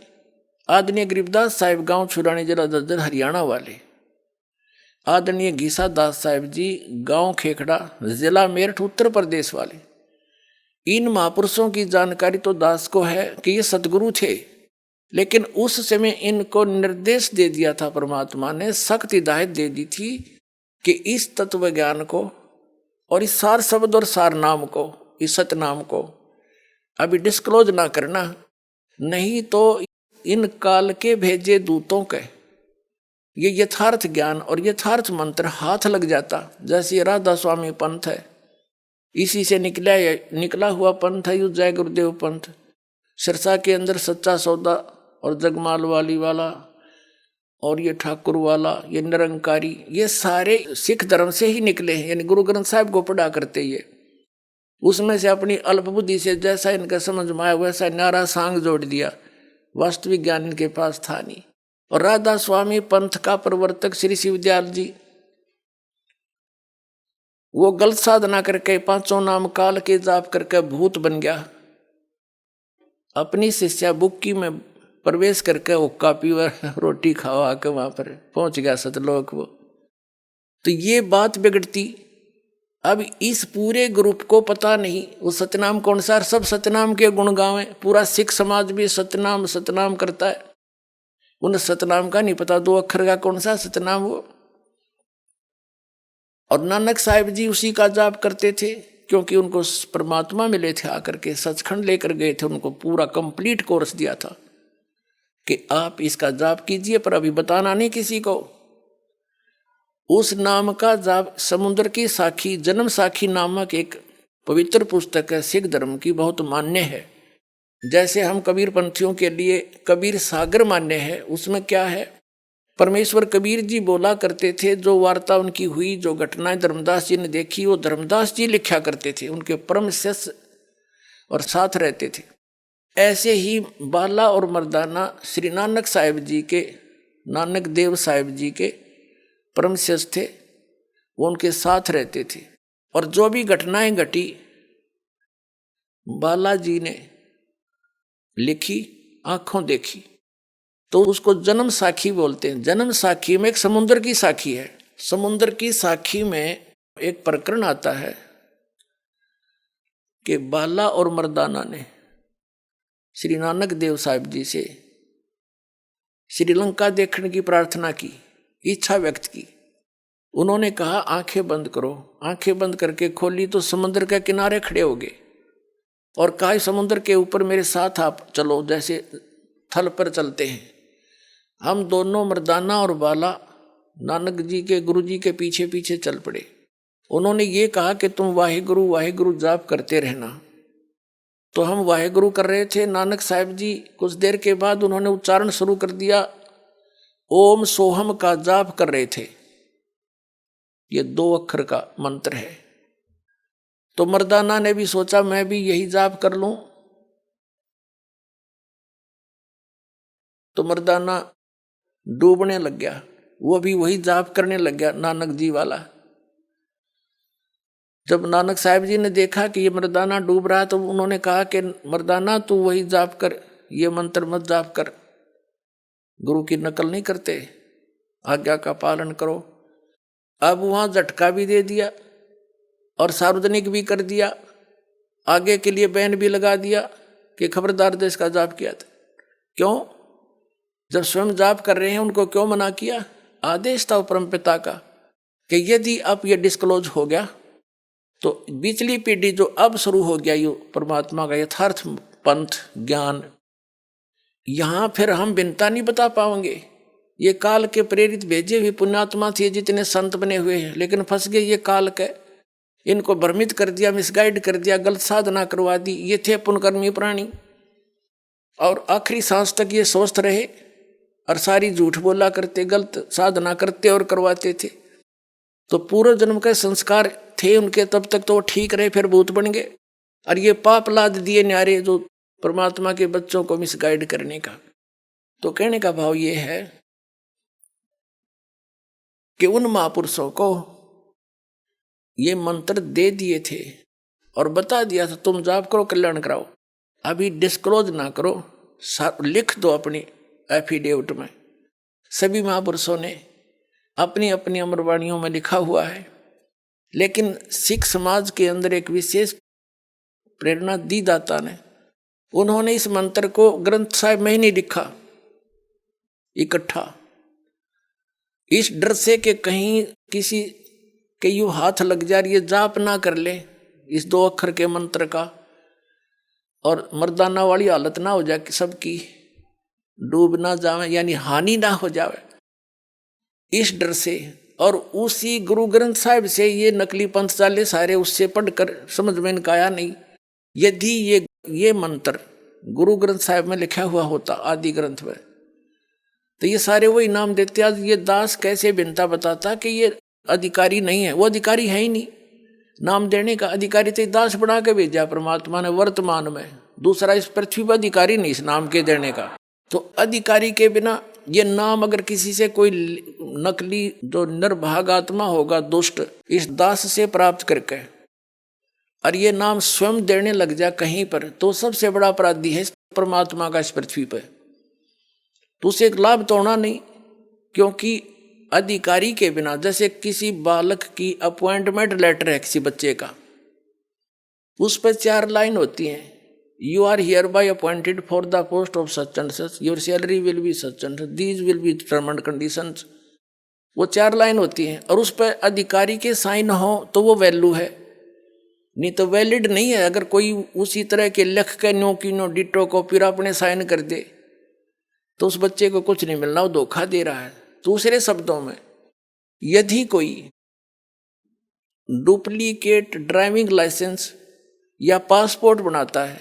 आदरणीय गरीबदास साहिब गांव छुरानी जिला दद्दर हरियाणा वाले, आदरणीय घीसा दास साहिब जी गांव खेखड़ा जिला मेरठ उत्तर प्रदेश वाले। इन महापुरुषों की जानकारी तो दास को है कि ये सतगुरु थे, लेकिन उस समय इनको निर्देश दे दिया था परमात्मा ने, सख्त हिदायत दे दी थी कि इस तत्व ज्ञान को और इस सार शब्द और सार नाम को, इस सतनाम को अभी डिस्क्लोज ना करना, नहीं तो इन काल के भेजे दूतों के ये यथार्थ ज्ञान और यथार्थ मंत्र हाथ लग जाता। जैसे राधा स्वामी पंथ है, इसी से निकला हुआ पंथ है, यू जय गुरुदेव पंथ। सिरसा के अंदर सच्चा सौदा और जगमाल वाली वाला और ये ठाकुर वाला, ये निरंकारी, ये सारे सिख धर्म से ही निकले हैं, यानी गुरु ग्रंथ साहिब को पढ़ा करते ये। उसमें से अपनी अल्प बुद्धि से जैसा इनका समझ में आया वैसा नारा सांग जोड़ दिया, वास्तविक ज्ञान इनके पास था नहीं। और राधा स्वामी पंथ का प्रवर्तक श्री शिवदयाल जी, वो गलत साधना करके पांचों नाम काल के जाप करके भूत बन गया, अपनी शिष्या बुक्की में प्रवेश करके हुक्का पीवा रोटी खावा के वहां पर पहुंच गया सतलोक वो। तो ये बात बिगड़ती। अब इस पूरे ग्रुप को पता नहीं वो सतनाम कौन सा, सब सतनाम के गुण गावे, पूरा सिख समाज भी सतनाम सतनाम करता है, उन्हें सतनाम का नहीं पता, 2 अक्षर का कौन सा सतनाम वो। और नानक साहिब जी उसी का जाप करते थे, क्योंकि उनको परमात्मा मिले थे, आकर के सचखंड लेकर गए थे, उनको पूरा कंप्लीट कोर्स दिया था कि आप इसका जाप कीजिए, पर अभी बताना नहीं किसी को। उस नाम का जाप समुद्र की साखी, जन्म साखी नामक एक पवित्र पुस्तक है, सिख धर्म की बहुत मान्य है। जैसे हम कबीर पंथियों के लिए कबीर सागर मान्य है, उसमें क्या है, परमेश्वर कबीर जी बोला करते थे, जो वार्ता उनकी हुई, जो घटनाएं धर्मदास जी ने देखी, वो धर्मदास जी लिखा करते थे, उनके परम शिष्य और साथ रहते थे। ऐसे ही बाला और मर्दाना श्री नानक साहिब जी के, नानक देव साहिब जी के परम शिष्य थे, वो उनके साथ रहते थे। और जो भी घटनाएं घटी बालाजी ने लिखी, आंखों देखी, तो उसको जन्म साखी बोलते हैं। जन्म साखी में एक समुद्र की साखी है, समुद्र की साखी में एक प्रकरण आता है कि बाला और मर्दाना ने श्री नानक देव साहिब जी से श्रीलंका देखने की प्रार्थना की, इच्छा व्यक्त की। उन्होंने कहा आंखें बंद करो, आंखें बंद करके खोली तो समुद्र के किनारे खड़े हो गए और कहा समुद्र के ऊपर मेरे साथ आप चलो, जैसे थल पर चलते हैं। हम दोनों मर्दाना और बाला नानक जी के गुरु जी के पीछे पीछे चल पड़े। उन्होंने ये कहा कि तुम वाहिगुरु वाहिगुरु जाप करते रहना। तो हम वाहिगुरु कर रहे थे, नानक साहिब जी कुछ देर के बाद उन्होंने उच्चारण शुरू कर दिया, ओम सोहम का जाप कर रहे थे। ये 2 अक्षर का मंत्र है। तो मर्दाना ने भी सोचा मैं भी यही जाप कर लूं। तो मर्दाना डूबने लग गया, वो भी वही जाप करने लग गया नानक जी वाला। जब नानक साहिब जी ने देखा कि ये मर्दाना डूब रहा है, तो उन्होंने कहा कि मर्दाना तू वही जाप कर, ये मंत्र मत जाप कर, गुरु की नकल नहीं करते, आज्ञा का पालन करो। अब वहां झटका भी दे दिया और सार्वजनिक भी कर दिया, आगे के लिए बैन भी लगा दिया कि खबरदार देश का जाप किया था। क्यों? जब स्वयं जाप कर रहे हैं उनको क्यों मना किया? आदेश था परमपिता का कि यदि अब ये डिस्क्लोज हो गया तो पिछली पीढ़ी जो अब शुरू हो गया ये परमात्मा का यथार्थ पंथ ज्ञान, यहां फिर हम भिन्नता नहीं बता पाएंगे। ये काल के प्रेरित भेजे हुए पुण्यात्मा थे जितने संत बने हुए हैं, लेकिन फंस गए ये काल के, इनको भ्रमित कर दिया, मिसगाइड कर दिया, गलत साधना करवा दी। ये थे पुण्यकर्मी प्राणी और आखिरी सांस तक ये स्वस्थ रहे और सारी झूठ बोला करते, गलत साधना करते और करवाते थे। तो पूर्व जन्म के संस्कार थे उनके, तब तक तो वो ठीक रहे, फिर भूत बन गए और ये पाप लाद दिए न्यारे जो परमात्मा के बच्चों को मिसगाइड करने का। तो कहने का भाव ये है कि उन महापुरुषों को ये मंत्र दे दिए थे और बता दिया था तुम जाप करो, कल्याण कराओ, अभी डिस्क्लोज ना करो, लिख दो अपनी एफिडेविट में। सभी महापुरुषों ने अपनी अपनी अमरवाणियों में लिखा हुआ है, लेकिन सिख समाज के अंदर एक विशेष प्रेरणा दी दाता ने। उन्होंने इस मंत्र को ग्रंथ साहिब में ही नहीं लिखा इकट्ठा, इस डर से कि कहीं किसी के यूं हाथ लग जा रही है, जाप ना कर ले इस 2 अक्षर के मंत्र का और मर्दाना वाली हालत ना हो जाए कि सबकी डूब ना जावे, यानी हानि ना हो जावे, इस डर से। और उसी गुरु ग्रंथ साहिब से ये नकली पंथ चाले सारे उससे पढ़कर समझ में इनका आया नहीं। यदि ये मंत्र गुरु ग्रंथ साहिब में लिखा हुआ होता आदि ग्रंथ में, तो ये सारे वही नाम देते। आज ये दास कैसे भिन्नता बताता कि ये अधिकारी नहीं है, वो अधिकारी है ही नहीं। नाम देने का अधिकारी तो दास बना के भेजा परमात्मा ने वर्तमान में, दूसरा इस पृथ्वी पर अधिकारी नहीं इस नाम के देने का। तो अधिकारी के बिना ये नाम अगर किसी से कोई नकली जो निर्भाग आत्मा होगा दुष्ट इस दास से प्राप्त करके और ये नाम स्वयं देने लग जा कहीं पर, तो सबसे बड़ा अपराधी है परमात्मा का इस पृथ्वी पर। तो उसे एक लाभ तो होना नहीं, क्योंकि अधिकारी के बिना, जैसे किसी बालक की अपॉइंटमेंट लेटर है किसी बच्चे का, उस पर 4 लाइन होती हैं, you are hereby appointed for the post of such and such, your salary will be such and these will be term and conditions. वो 4 लाइन होती हैं और उस पर अधिकारी के साइन हो तो वो वैल्यू है, नहीं तो वैलिड नहीं है। अगर कोई उसी तरह के लिख के नो की नो डिटो को फिर अपने साइन कर दे तो उस बच्चे को कुछ नहीं मिलना, वो धोखा दे रहा है। दूसरे शब्दों में, यदि कोई डुप्लीकेट ड्राइविंग लाइसेंस या पासपोर्ट बनाता है,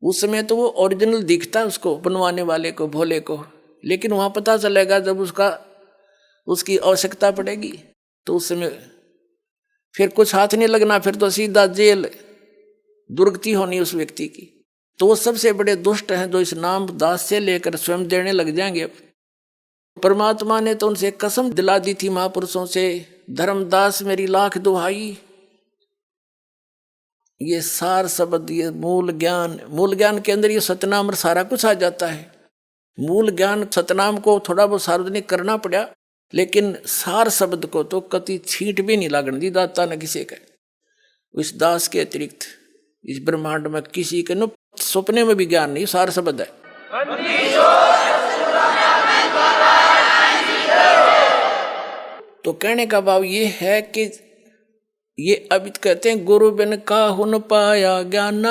उसमें तो वो ओरिजिनल दिखता है उसको बनवाने वाले को, भोले को, लेकिन वहां पता चलेगा जब उसकी आवश्यकता पड़ेगी तो उसमें फिर कुछ हाथ नहीं लगना, फिर तो सीधा जेल, दुर्गति होनी उस व्यक्ति की। तो वो सबसे बड़े दुष्ट हैं जो इस नाम दास से लेकर स्वयं देने लग जाएंगे। परमात्मा ने तो उनसे कसम दिला दी थी महापुरुषों से, धर्मदास मेरी लाख दुहाई, ये सार शब्द, ये मूल ज्ञान के अंदर ये सतनाम और सारा कुछ आ जाता है। मूल ज्ञान सतनाम को थोड़ा बहुत सार्वजनिक करना पड़ा, लेकिन सार शब्द को तो कति छींट भी नहीं लागण दी दाता ने किसी का। इस दास के अतिरिक्त इस ब्रह्मांड में किसी के न सपने में भी ज्ञान नहीं, सार शब्द है। तो कहने का भाव ये है कि ये अभी कहते हैं गुरु बिन काहुन पाया ज्ञान,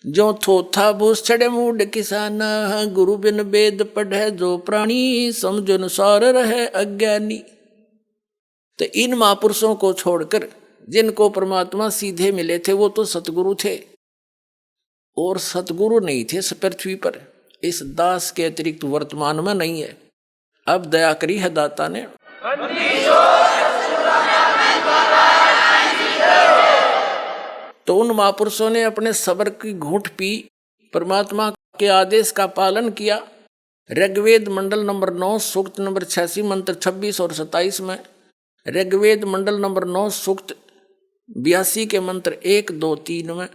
जो थोथा भूस चढ़े मूड किसाना, गुरु बिन वेद पढ़े जो प्राणी, समझ अनुसार रहे अज्ञानी। तो इन महापुरुषों को छोड़कर जिनको परमात्मा सीधे मिले थे वो तो सतगुरु थे, और सतगुरु नहीं थे इस पृथ्वी पर, इस दास के अतिरिक्त वर्तमान में नहीं है। अब दया करी है दाता ने। तो उन महापुरुषों ने अपने सब्र की घूंट पी, परमात्मा के आदेश का पालन किया। ऋग्वेद मंडल नंबर 9 सूक्त नंबर 86 मंत्र 26 और 27 में, ऋग्वेद मंडल नंबर 9 सूक्त 82 के मंत्र 1, 2, 3 में,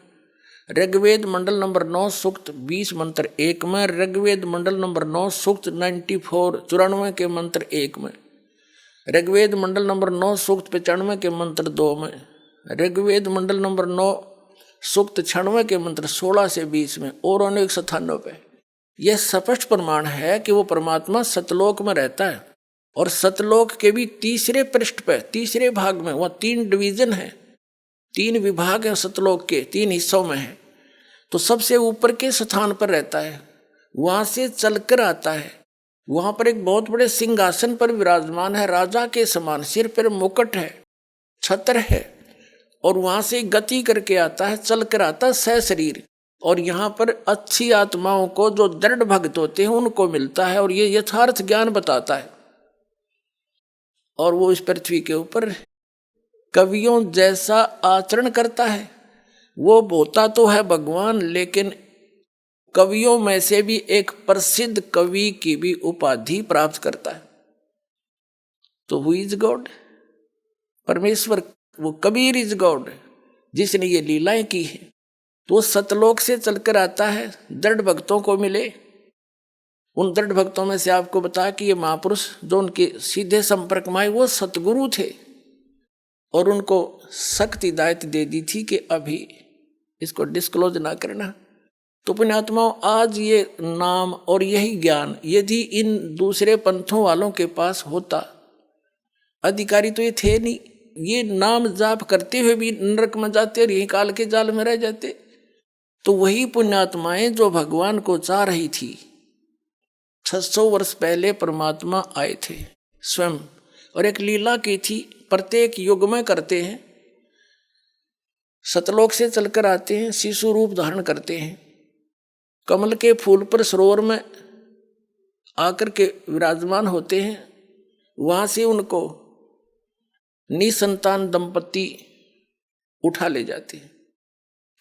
ऋग्वेद मंडल नंबर 9 सूक्त 20 मंत्र 1 में, ऋग्वेद मंडल नंबर 9 सूक्त 94 के मंत्र 1 में, ऋग्वेद मंडल नंबर 9 सूक्त 95 के मंत्र 2 में, ऋग्वेद मंडल नंबर 9 सूक्त 96 के मंत्र 16 से 20 में और अनेक स्थानों पे यह स्पष्ट प्रमाण है कि वो परमात्मा सतलोक में रहता है। और सतलोक के भी तीसरे पृष्ठ पे, तीसरे भाग में, वह 3 डिवीजन है, 3 विभाग है सतलोक के, 3 हिस्सों में है। तो सबसे ऊपर के स्थान पर रहता है, वहां से चलकर आता है। वहां पर एक बहुत बड़े सिंहासन पर विराजमान है, राजा के समान, सिर पर मुकुट है, छत्र है, और वहां से गति करके आता है, चल कर आता है सशरीर। और यहाँ पर अच्छी आत्माओं को, जो दृढ़ भक्त होते हैं, उनको मिलता है और ये यथार्थ ज्ञान बताता है। और वो इस पृथ्वी के ऊपर कवियों जैसा आचरण करता है। वो होता तो है भगवान, लेकिन कवियों में से भी एक प्रसिद्ध कवि की भी उपाधि प्राप्त करता है। तो हु इज गॉड? परमेश्वर, वो कबीर इज गॉड, जिसने ये लीलाएं की है। तो सतलोक से चलकर आता है, दृढ़ भक्तों को मिले। उन दृढ़ भक्तों में से आपको बता कि ये महापुरुष जो उनके सीधे संपर्क में आए, वो सतगुरु थे, और उनको सख्त हिदायत दे दी थी कि अभी इसको डिस्क्लोज ना करना। तो पुण्यात्माओं, आज ये नाम और यही ज्ञान यदि इन दूसरे पंथों वालों के पास होता, अधिकारी तो ये थे नहीं, ये नाम जाप करते हुए भी नरक में जाते और यही काल के जाल में रह जाते। तो वही पुण्यात्माएं जो भगवान को चाह रही थी, 600 वर्ष पहले परमात्मा आए थे स्वयं, और एक लीला की थी, प्रत्येक युग में करते हैं। सतलोक से चलकर आते हैं, शिशु रूप धारण करते हैं, कमल के फूल पर सरोवर में आकर के विराजमान होते हैं। वहां से उनको निसंतान दंपति उठा ले जाते हैं।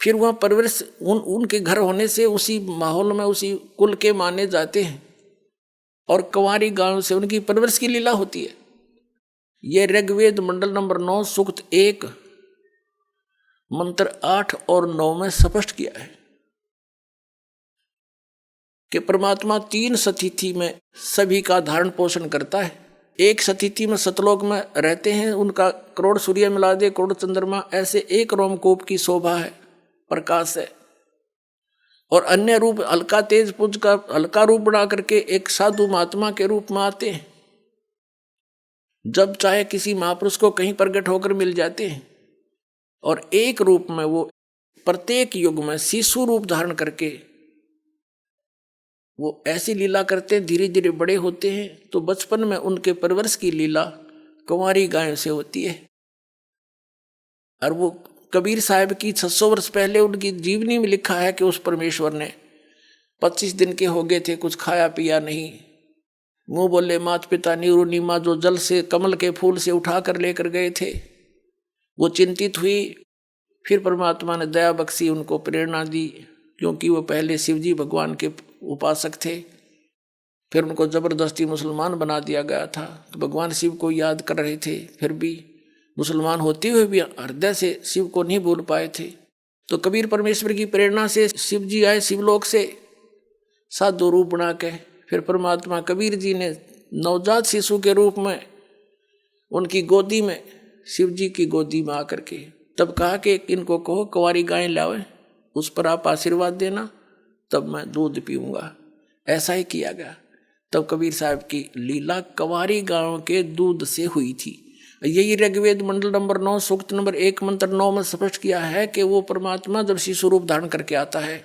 फिर वहाँ परवरिश, उनके घर होने से उसी माहौल में, उसी कुल के माने जाते हैं, और कुंवारी गांव से उनकी परवरिश की लीला होती है। ये ऋग्वेद मंडल नंबर 9 सूक्त 1 मंत्र 8 और 9 में स्पष्ट किया है कि परमात्मा 3 स्थिति में सभी का धारण पोषण करता है। एक स्थिति में सतलोक में रहते हैं, उनका करोड़ सूर्य मिला दे, करोड़ चंद्रमा, ऐसे एक रोमकूप की शोभा है, प्रकाश है। और अन्य रूप हल्का तेज पुंज का हल्का रूप बना करके एक साधु महात्मा के रूप में आते हैं, जब चाहे किसी महापुरुष को कहीं प्रकट होकर मिल जाते हैं। और एक रूप में वो प्रत्येक युग में शिशु रूप धारण करके वो ऐसी लीला करते हैं, धीरे धीरे बड़े होते हैं। तो बचपन में उनके परवरिश की लीला कुंवारी गायों से होती है। और वो कबीर साहब की 600 वर्ष पहले उनकी जीवनी में लिखा है कि उस परमेश्वर ने 25 दिन के हो गए थे, कुछ खाया पिया नहीं, मुंह बोले मात पिता नीरू नीमा, जो जल से कमल के फूल से उठा कर लेकर गए थे। वो चिंतित हुई, फिर परमात्मा ने दया बख्शी, उनको प्रेरणा दी, क्योंकि वो पहले शिवजी भगवान के उपासक थे। फिर उनको जबरदस्ती मुसलमान बना दिया गया था। तो भगवान शिव को याद कर रहे थे, फिर भी मुसलमान होते हुए भी हृदय से शिव को नहीं भूल पाए थे। तो कबीर परमेश्वर की प्रेरणा से शिव जी आए शिवलोक से साधु रूप बना के। फिर परमात्मा कबीर जी ने नवजात शिशु के रूप में उनकी गोदी में, शिव जी की गोदी में आकर के तब कहा कि इनको कहो कुंवारी गाय लावे, उस पर आप आशीर्वाद देना, तब मैं दूध पीऊंगा। ऐसा ही किया गया। तब कबीर साहब की लीला कुंवारी गायों के दूध से हुई थी। यही ऋग्वेद मंडल नंबर 9 सूक्त नंबर 1 मंत्र 9 में स्पष्ट किया है कि वो परमात्मा जब शिशु रूप धारण करके आता है,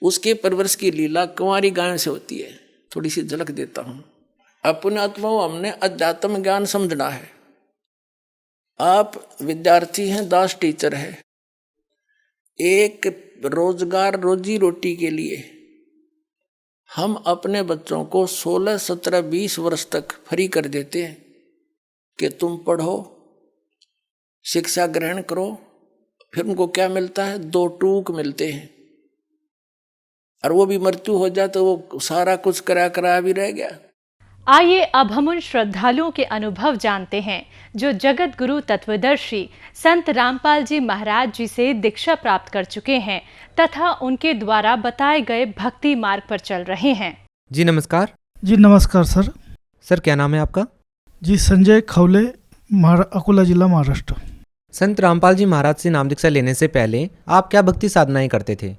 उसके परवरिश की लीला कुंवारी गायों से होती है। थोड़ी सी झलक देता हूं। अपने आत्माओं, हमने अध्यात्म ज्ञान समझना है। आप विद्यार्थी हैं, दास टीचर है, एक रोजगार रोजी रोटी के लिए हम अपने बच्चों को 16, 17, 20 वर्ष तक फ्री कर देते हैं कि तुम पढ़ो, शिक्षा ग्रहण करो। फिर उनको क्या मिलता है? 2 टूक मिलते हैं, और वो भी मृत्यु हो जाए तो वो सारा कुछ कराया भी रह गया। आइए अब हम उन श्रद्धालुओं के अनुभव जानते हैं जो जगत गुरु तत्वदर्शी संत रामपाल जी महाराज जी से दीक्षा प्राप्त कर चुके हैं तथा उनके द्वारा बताए गए भक्ति मार्ग पर चल रहे हैं। जी नमस्कार। जी नमस्कार सर। सर क्या नाम है आपका? जी संजय खवले, अकोला जिला, महाराष्ट्र। संत रामपाल जी महाराज से नाम दीक्षा लेने से पहले आप क्या भक्ति साधनाएं करते थे?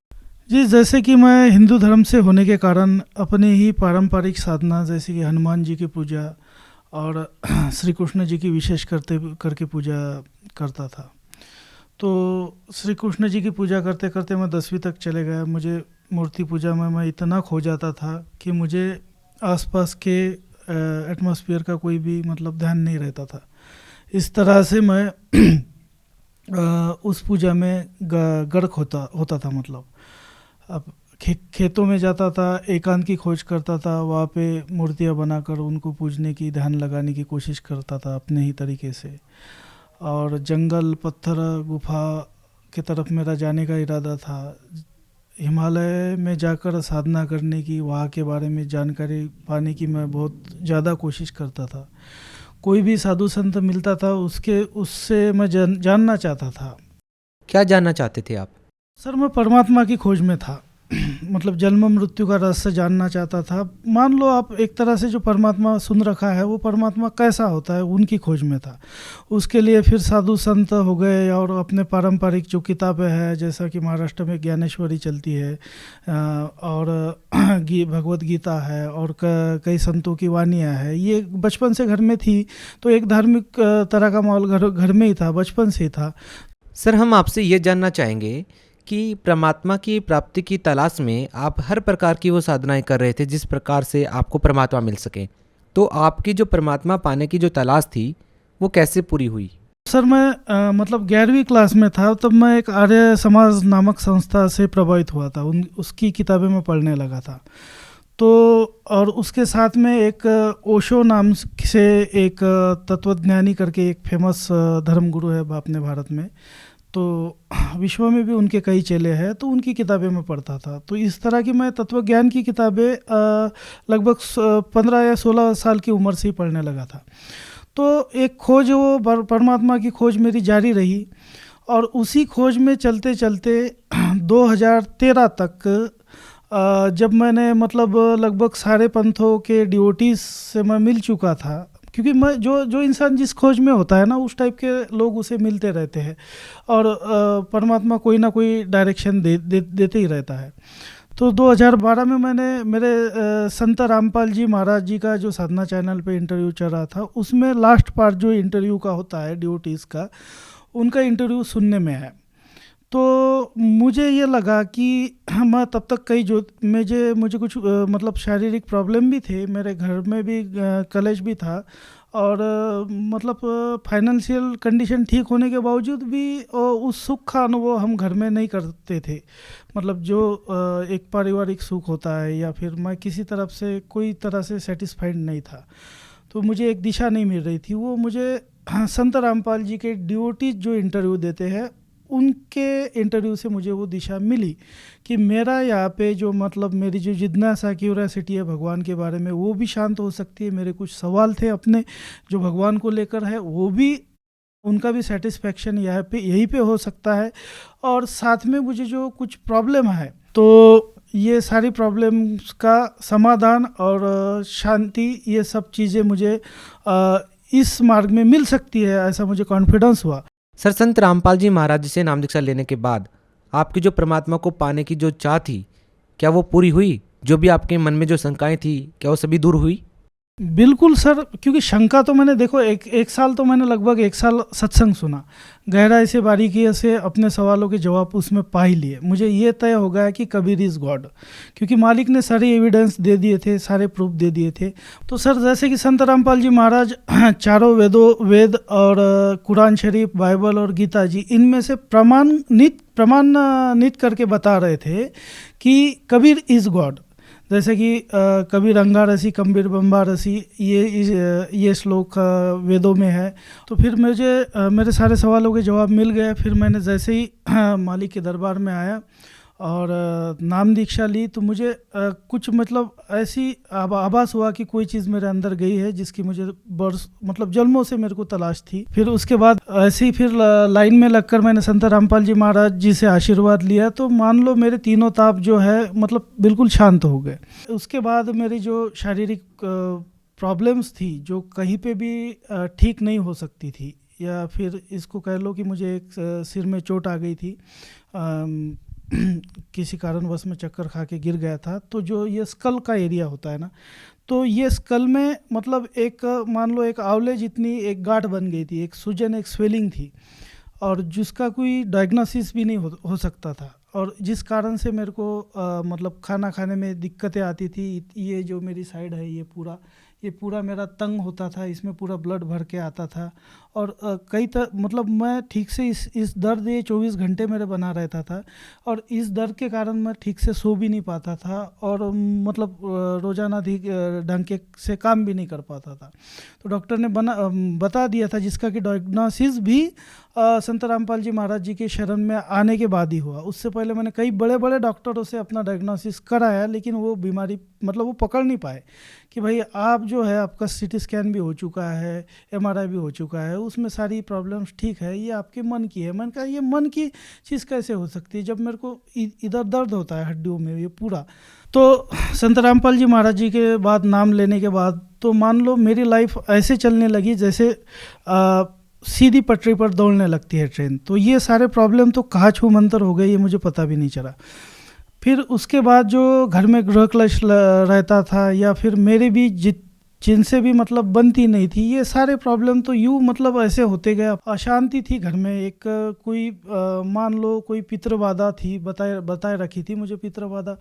जी जैसे कि मैं हिंदू धर्म से होने के कारण अपने ही पारंपरिक साधना, जैसे कि हनुमान जी की पूजा, और श्री कृष्ण जी की विशेष करके पूजा करता था। तो श्री कृष्ण जी की पूजा करते करते मैं 10वीं तक चले गया। मुझे मूर्ति पूजा में मैं इतना खो जाता था कि मुझे आसपास के एटमॉस्फेयर का कोई भी मतलब ध्यान नहीं रहता था। इस तरह से मैं उस पूजा में गर्क होता था। मतलब अब खेतों में जाता था, एकांत की खोज करता था, वहाँ पे मूर्तियाँ बनाकर उनको पूजने की, ध्यान लगाने की कोशिश करता था अपने ही तरीके से। और जंगल, पत्थर, गुफा की तरफ मेरा जाने का इरादा था। हिमालय में जाकर साधना करने की, वहाँ के बारे में जानकारी पाने की मैं बहुत ज़्यादा कोशिश करता था। कोई भी साधु संत मिलता था उससे मैं जानना चाहता था। क्या जानना चाहते थे आप? सर, मैं परमात्मा की खोज में था। मतलब जन्म मृत्यु का रहस्य जानना चाहता था। मान लो आप एक तरह से जो परमात्मा सुन रखा है वो परमात्मा कैसा होता है, उनकी खोज में था। उसके लिए फिर साधु संत हो गए और अपने पारंपरिक जो किताबें हैं, जैसा कि महाराष्ट्र में ज्ञानेश्वरी चलती है और भगवत गीता है और कई संतों की वाणियाँ है, ये बचपन से घर में थी। तो एक धार्मिक तरह का माहौल घर में ही था, बचपन से ही था। सर, हम आपसे ये जानना चाहेंगे कि परमात्मा की प्राप्ति की तलाश में आप हर प्रकार की वो साधनाएं कर रहे थे जिस प्रकार से आपको परमात्मा मिल सके। तो आपकी जो परमात्मा पाने की जो तलाश थी वो कैसे पूरी हुई? सर, मैं मतलब 11वीं क्लास में था तब मैं एक आर्य समाज नामक संस्था से प्रभावित हुआ था। उसकी किताबें मैं पढ़ने लगा था। तो और उसके साथ में एक ओशो नाम से एक तत्वज्ञानी करके एक फेमस धर्मगुरु है अपने भारत में। तो विश्व में भी उनके कई चेले हैं, तो उनकी किताबें मैं पढ़ता था। तो इस तरह की मैं तत्वज्ञान की किताबें लगभग 15 या 16 साल की उम्र से ही पढ़ने लगा था। तो एक खोज, वो परमात्मा की खोज मेरी जारी रही। और उसी खोज में चलते चलते 2013 तक जब मैंने मतलब लगभग सारे पंथों के डिवोटीज से मैं मिल चुका था, क्योंकि मैं जो इंसान जिस खोज में होता है ना, उस टाइप के लोग उसे मिलते रहते हैं और परमात्मा कोई ना कोई डायरेक्शन देते ही रहता है। तो 2012 में मैंने मेरे संत रामपाल जी महाराज जी का जो साधना चैनल पे इंटरव्यू चल रहा था, उसमें लास्ट पार्ट जो इंटरव्यू का होता है डिवोटीज़ का, उनका इंटरव्यू सुनने में है। तो मुझे ये लगा कि मैं तब तक मुझे कुछ मतलब शारीरिक प्रॉब्लम भी थे, मेरे घर में भी कलेश भी था और मतलब फाइनेंशियल कंडीशन ठीक होने के बावजूद भी उस सुख का अनुभव हम घर में नहीं करते थे। मतलब जो एक पारिवारिक सुख होता है, या फिर मैं किसी तरफ से कोई तरह से सेटिस्फाइड नहीं था। तो मुझे एक दिशा नहीं मिल रही थी। वो मुझे संत रामपाल जी के डिवोटीज जो इंटरव्यू देते हैं, उनके इंटरव्यू से मुझे वो दिशा मिली कि मेरा यहाँ पे जो मतलब मेरी जो जिज्ञासा क्यूरियोसिटी है भगवान के बारे में, वो भी शांत हो सकती है। मेरे कुछ सवाल थे अपने जो भगवान को लेकर है, वो भी उनका भी सेटिस्फेक्शन यहीं पे हो सकता है। और साथ में मुझे जो कुछ प्रॉब्लम है, तो ये सारी प्रॉब्लम्स का समाधान और शांति, ये सब चीज़ें मुझे इस मार्ग में मिल सकती है, ऐसा मुझे कॉन्फिडेंस हुआ। सर, संत रामपाल जी महाराज जी से नाम दीक्षा लेने के बाद आपकी जो परमात्मा को पाने की जो चाह थी, क्या वो पूरी हुई? जो भी आपके मन में जो शंकाएं थी, क्या वो सभी दूर हुई? बिल्कुल सर, क्योंकि शंका तो मैंने देखो एक साल तो मैंने लगभग 1 साल सत्संग सुना, गहराई से बारीकी से अपने सवालों के जवाब उसमें पा ही लिए। मुझे ये तय हो गया कि कबीर इज़ गॉड, क्योंकि मालिक ने सारे एविडेंस दे दिए थे, सारे प्रूफ दे दिए थे। तो सर, जैसे कि संत रामपाल जी महाराज चारों वेद और कुरान शरीफ, बाइबल और गीता जी, इनमें से प्रमाणित करके बता रहे थे कि कबीर इज़ गॉड। जैसे कि कबीर अंगा रसी कबीर बम्बा रसी, ये श्लोक वेदों में है। तो फिर मुझे मेरे सारे सवालों के जवाब मिल गए। फिर मैंने जैसे ही मालिक के दरबार में आया और नाम दीक्षा ली, तो मुझे कुछ मतलब ऐसी आभास हुआ कि कोई चीज़ मेरे अंदर गई है जिसकी मुझे मतलब जन्मों से मेरे को तलाश थी। फिर उसके बाद ऐसे ही फिर लाइन में लगकर मैंने संत रामपाल जी महाराज जी से आशीर्वाद लिया। तो मान लो मेरे तीनों ताप जो है मतलब बिल्कुल शांत हो गए। उसके बाद मेरी जो शारीरिक प्रॉब्लम्स थी, जो कहीं पे भी ठीक नहीं हो सकती थी, या फिर इसको कह लो कि मुझे एक सिर में चोट आ गई थी, किसी कारणवश में चक्कर खा के गिर गया था। तो जो ये स्कल का एरिया होता है ना, तो ये स्कल में मतलब एक मान लो एक आंवले जितनी एक गांठ बन गई थी, एक सूजन, एक स्वेलिंग थी, और जिसका कोई डायग्नोसिस भी नहीं हो सकता था, और जिस कारण से मेरे को मतलब खाना खाने में दिक्कतें आती थी। ये जो मेरी साइड है ये पूरा मेरा तंग होता था, इसमें पूरा ब्लड भर के आता था, और मतलब मैं ठीक से इस दर्द ये 24 घंटे मेरे बना रहता था, और इस दर्द के कारण मैं ठीक से सो भी नहीं पाता था, और मतलब रोज़ाना ढंग के से काम भी नहीं कर पाता था। तो डॉक्टर ने बता दिया था, जिसका कि डायग्नोसिस भी संत रामपाल जी महाराज जी के शरण में आने के बाद ही हुआ। उससे पहले मैंने कई बड़े बड़े डॉक्टरों से अपना डायग्नोसिस कराया, लेकिन वो बीमारी मतलब वो पकड़ नहीं पाए कि भाई आप जो है, आपका सीटी स्कैन भी हो चुका है, MRI भी हो चुका है, उसमें सारी प्रॉब्लम्स ठीक है, ये आपके मन की है। मैंने कहा ये मन की चीज़ कैसे हो सकती है, जब मेरे को इधर दर्द होता है हड्डियों में ये पूरा। तो संत रामपाल जी महाराज जी के बाद नाम लेने के बाद तो मान लो मेरी लाइफ ऐसे चलने लगी जैसे सीधी पटरी पर दौड़ने लगती है ट्रेन। तो ये सारे प्रॉब्लम तो कहाँ छू मंतर हो गए, ये मुझे पता भी नहीं चला। फिर उसके बाद जो घर में गृह क्लेश रहता था, या फिर मेरे भी जिनसे भी मतलब बनती नहीं थी, ये सारे प्रॉब्लम तो यूँ मतलब ऐसे होते गए। अशांति थी घर में, एक कोई मान लो कोई पितृबाधा थी, बताए रखी थी मुझे पितृबाधा,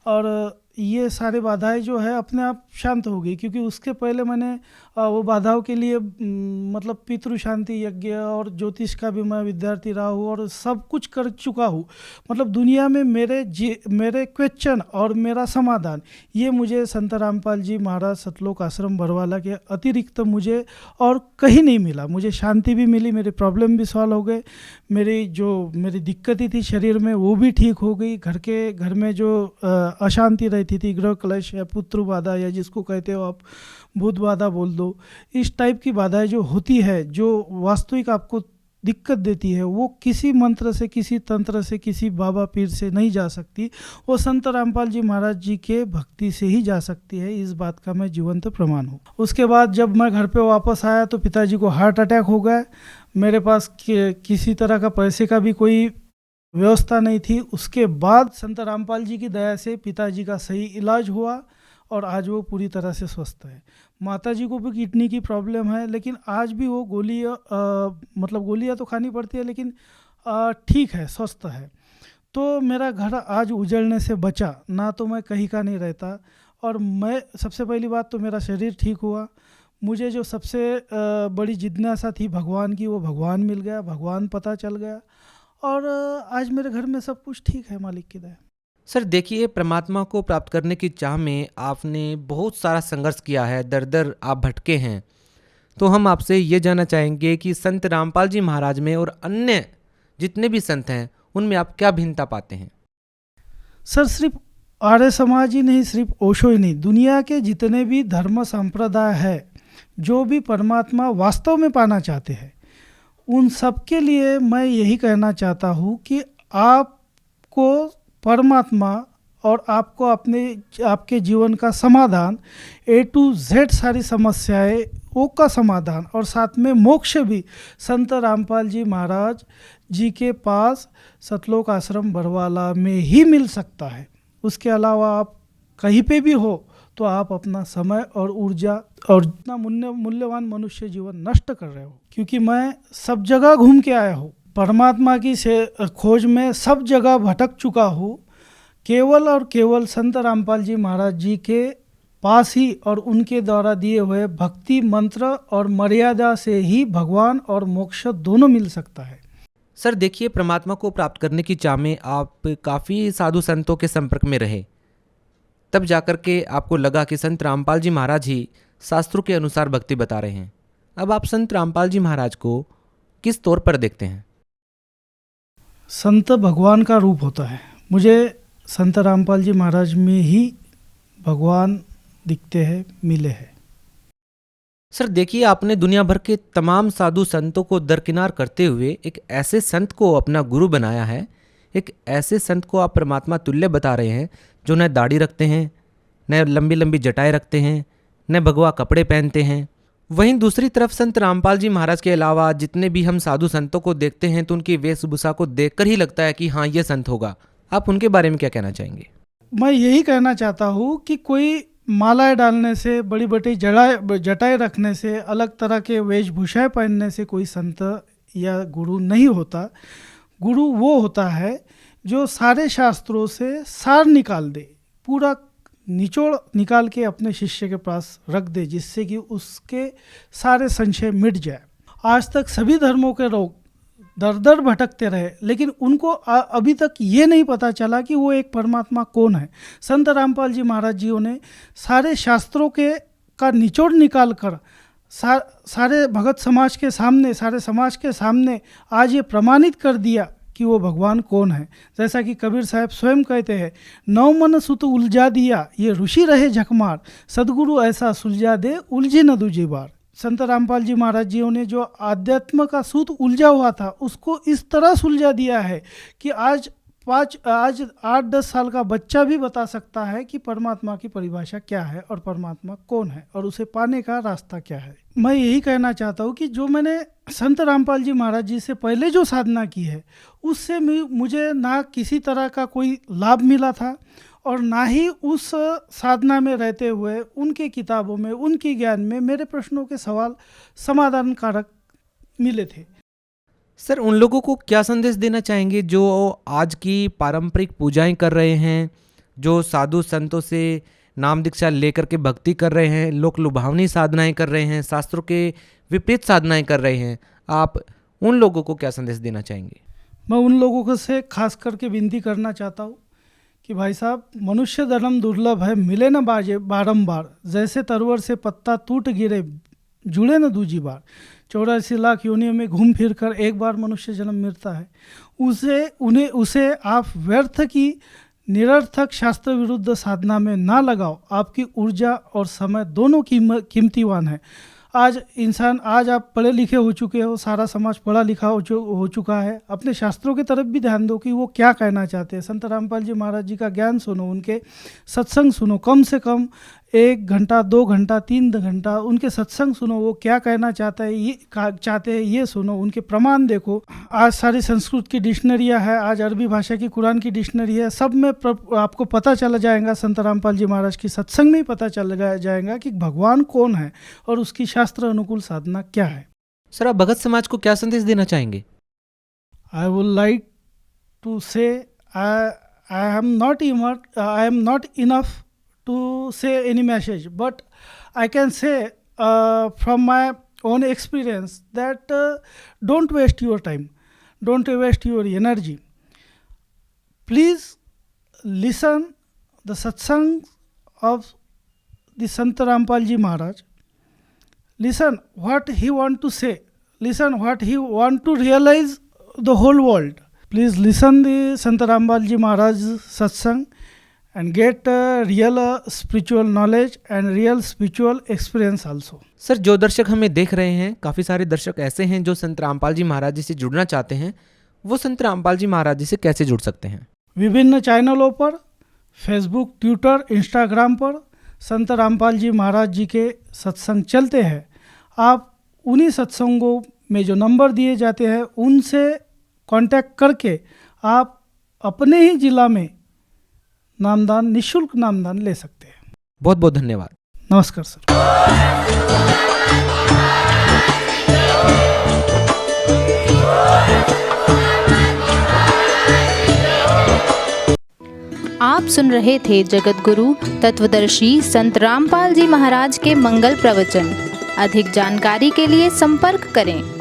और ये सारे बाधाएं जो है अपने आप शांत हो गई, क्योंकि उसके पहले मैंने वो बाधाओं के लिए मतलब पितृ शांति यज्ञ और ज्योतिष का भी मैं विद्यार्थी रहा हूँ, और सब कुछ कर चुका हूँ। मतलब दुनिया में मेरे क्वेश्चन और मेरा समाधान ये मुझे संत रामपाल जी महाराज सतलोक आश्रम बरवाला के अतिरिक्त मुझे और कहीं नहीं मिला। मुझे शांति भी मिली, मेरे प्रॉब्लम भी सॉल्व हो गए, मेरी दिक्कतें थी शरीर में वो भी ठीक हो गई। घर में जो अशांति रहती थी, गृह क्लेश या पुत्र बाधा, या जिसको कहते हो आप भूत बाधा बोल दो, इस टाइप की बाधाएं जो होती है, जो वास्तविक आपको दिक्कत देती है, वो किसी मंत्र से, किसी तंत्र से, किसी बाबा पीर से नहीं जा सकती, वो संत रामपाल जी महाराज जी के भक्ति से ही जा सकती है। इस बात का मैं जीवंत प्रमाण हूँ। उसके बाद जब मैं घर पे वापस आया तो पिताजी को हार्ट अटैक हो गया। मेरे पास किसी तरह का पैसे का भी कोई व्यवस्था नहीं थी। उसके बाद संत रामपाल जी की दया से पिताजी का सही इलाज हुआ, और आज वो पूरी तरह से स्वस्थ है। माताजी को भी किडनी की प्रॉब्लम है, लेकिन आज भी वो गोलियां तो खानी पड़ती है, लेकिन ठीक है, स्वस्थ है। तो मेरा घर आज उजड़ने से बचा, ना तो मैं कहीं का नहीं रहता, और मैं सबसे पहली बात तो मेरा शरीर ठीक हुआ। मुझे जो सबसे बड़ी जिज्ञासा थी भगवान की, वो भगवान मिल गया, भगवान पता चल गया, और आज मेरे घर में सब कुछ ठीक है, मालिक की दया। सर देखिए, परमात्मा को प्राप्त करने की चाह में आपने बहुत सारा संघर्ष किया है, दर दर आप भटके हैं। तो हम आपसे ये जानना चाहेंगे कि संत रामपाल जी महाराज में और अन्य जितने भी संत हैं उनमें आप क्या भिन्नता पाते हैं? सर सिर्फ आर्य समाज ही नहीं, सिर्फ ओशो ही नहीं, दुनिया के जितने भी धर्म संप्रदाय है, जो भी परमात्मा वास्तव में पाना चाहते हैं, उन सब के लिए मैं यही कहना चाहता हूँ कि आपको परमात्मा और आपको आपके जीवन का समाधान, A to Z सारी समस्याएं वो का समाधान, और साथ में मोक्ष भी संत रामपाल जी महाराज जी के पास सतलोक आश्रम बरवाला में ही मिल सकता है। उसके अलावा आप कहीं पे भी हो तो आप अपना समय और ऊर्जा और इतना मूल्यवान मनुष्य जीवन नष्ट कर रहे हो, क्योंकि मैं सब जगह घूम के आया हूँ, परमात्मा की खोज में सब जगह भटक चुका हूँ। केवल और केवल संत रामपाल जी महाराज जी के पास ही और उनके द्वारा दिए हुए भक्ति मंत्र और मर्यादा से ही भगवान और मोक्ष दोनों मिल सकता है। सर देखिए, परमात्मा को प्राप्त करने की चाह में आप काफ़ी साधु संतों के संपर्क में रहे, तब जाकर के आपको लगा कि संत रामपाल जी महाराज ही शास्त्रों के अनुसार भक्ति बता रहे हैं। अब आप संत रामपाल जी महाराज को किस तौर पर देखते हैं? संत भगवान का रूप होता है। मुझे संत रामपाल जी महाराज में ही भगवान दिखते हैं, मिले हैं। सर देखिए, आपने दुनिया भर के तमाम साधु संतों को दरकिनार करते हुए एक ऐसे संत को अपना गुरु बनाया है, एक ऐसे संत को आप परमात्मा तुल्य बता रहे हैं जो न दाढ़ी रखते हैं, न लंबी लंबी जटाएं रखते हैं, न भगवा कपड़े पहनते हैं। वहीं दूसरी तरफ संत रामपाल जी महाराज के अलावा जितने भी हम साधु संतों को देखते हैं तो उनकी वेशभूषा को देखकर ही लगता है कि हाँ, ये संत होगा। आप उनके बारे में क्या कहना चाहेंगे? मैं यही कहना चाहता हूँ कि कोई मालाएं डालने से, बड़ी बड़ी जटाएं रखने से, अलग तरह के वेशभूषाएं पहनने से कोई संत या गुरु नहीं होता। गुरु वो होता है जो सारे शास्त्रों से सार निकाल दे, पूरा निचोड़ निकाल के अपने शिष्य के पास रख दे, जिससे कि उसके सारे संशय मिट जाए। आज तक सभी धर्मों के लोग दर दर भटकते रहे, लेकिन उनको अभी तक ये नहीं पता चला कि वो एक परमात्मा कौन है। संत रामपाल जी महाराज जियों ने सारे शास्त्रों का निचोड़ निकाल कर सारे भगत समाज के सामने, सारे समाज के सामने आज ये प्रमाणित कर दिया कि वो भगवान कौन है। जैसा कि कबीर साहब स्वयं कहते हैं, नौ मन सुत उलझा दिया, ये ऋषि रहे झकमार, सदगुरु ऐसा सुलझा दे, उलझी न दूजी बार। संत रामपाल जी महाराज जियों ने जो आध्यात्म का सूत उलझा हुआ था, उसको इस तरह सुलझा दिया है कि आज 8-10 साल का बच्चा भी बता सकता है कि परमात्मा की परिभाषा क्या है और परमात्मा कौन है और उसे पाने का रास्ता क्या है। मैं यही कहना चाहता हूँ कि जो मैंने संत रामपाल जी महाराज जी से पहले जो साधना की है, उससे मुझे ना किसी तरह का कोई लाभ मिला था और ना ही उस साधना में रहते हुए उनके किताबों में, उनके ज्ञान में मेरे प्रश्नों के सवाल समाधान कारक मिले थे। सर, उन लोगों को क्या संदेश देना चाहेंगे जो आज की पारंपरिक पूजाएं कर रहे हैं, जो साधु संतों से नाम दीक्षा लेकर के भक्ति कर रहे हैं, लोक लुभावनी साधनाएं कर रहे हैं, शास्त्रों के विपरीत साधनाएं कर रहे हैं, आप उन लोगों को क्या संदेश देना चाहेंगे? मैं उन लोगों से खास करके विनती करना चाहता हूँ कि भाई साहब, मनुष्य जन्म दुर्लभ है, मिले न बाजे बारंबार, जैसे तरवर से पत्ता टूट गिरे, जुड़े न दूजी बार। 84 लाख योनियों में घूम फिर कर एक बार मनुष्य जन्म मिलता है। उसे आप व्यर्थ की निरर्थक शास्त्र विरुद्ध साधना में ना लगाओ। आपकी ऊर्जा और समय दोनों कीमतीवान है। आज आप पढ़े लिखे हो चुके हो, सारा समाज पढ़ा लिखा हो चुका है। अपने शास्त्रों की तरफ भी ध्यान दो कि वो क्या कहना चाहते हैं। संत रामपाल जी महाराज जी का ज्ञान सुनो, उनके सत्संग सुनो, कम से कम 1 घंटा 2 घंटा 3 घंटा उनके सत्संग सुनो। वो क्या कहना चाहते हैं ये सुनो, उनके प्रमाण देखो। आज सारी संस्कृत की डिक्शनरियाँ है, आज अरबी भाषा की कुरान की डिक्शनरी है, सब में आपको पता चला जाएगा, संत रामपाल जी महाराज की सत्संग में ही पता चल जाएगा कि भगवान कौन है और उसकी शास्त्र अनुकूल साधना क्या है। सर, आप भगत समाज को क्या संदेश देना चाहेंगे? आई वुड लाइक टू से I am not enough to say any message, but I can say from my own experience that don't waste your time, don't waste your energy. Please listen the satsang of the Sant Rampal Ji Maharaj. Listen what he want to say, listen what he want to realize the whole world. Please listen the Sant Rampal Ji Maharaj satsang and get real spiritual knowledge and real spiritual experience also. Sir, जो दर्शक हमें देख रहे हैं, काफ़ी सारे दर्शक ऐसे हैं जो संत रामपाल जी महाराज जी से जुड़ना चाहते हैं, वो संत रामपाल जी महाराज जी से कैसे जुड़ सकते हैं? विभिन्न चैनलों पर, फेसबुक, ट्विटर, इंस्टाग्राम पर संत रामपाल जी महाराज जी के सत्संग चलते हैं। आप उन्हीं सत्संगों में जो नंबर दिए जाते हैं उनसे कांटेक्ट करके आप अपने ही जिला में नामदान, निःशुल्क नामदान ले सकते हैं। बहुत बहुत धन्यवाद। नमस्कार सर। आप सुन रहे थे जगत गुरु तत्वदर्शी संत रामपाल जी महाराज के मंगल प्रवचन। अधिक जानकारी के लिए संपर्क करें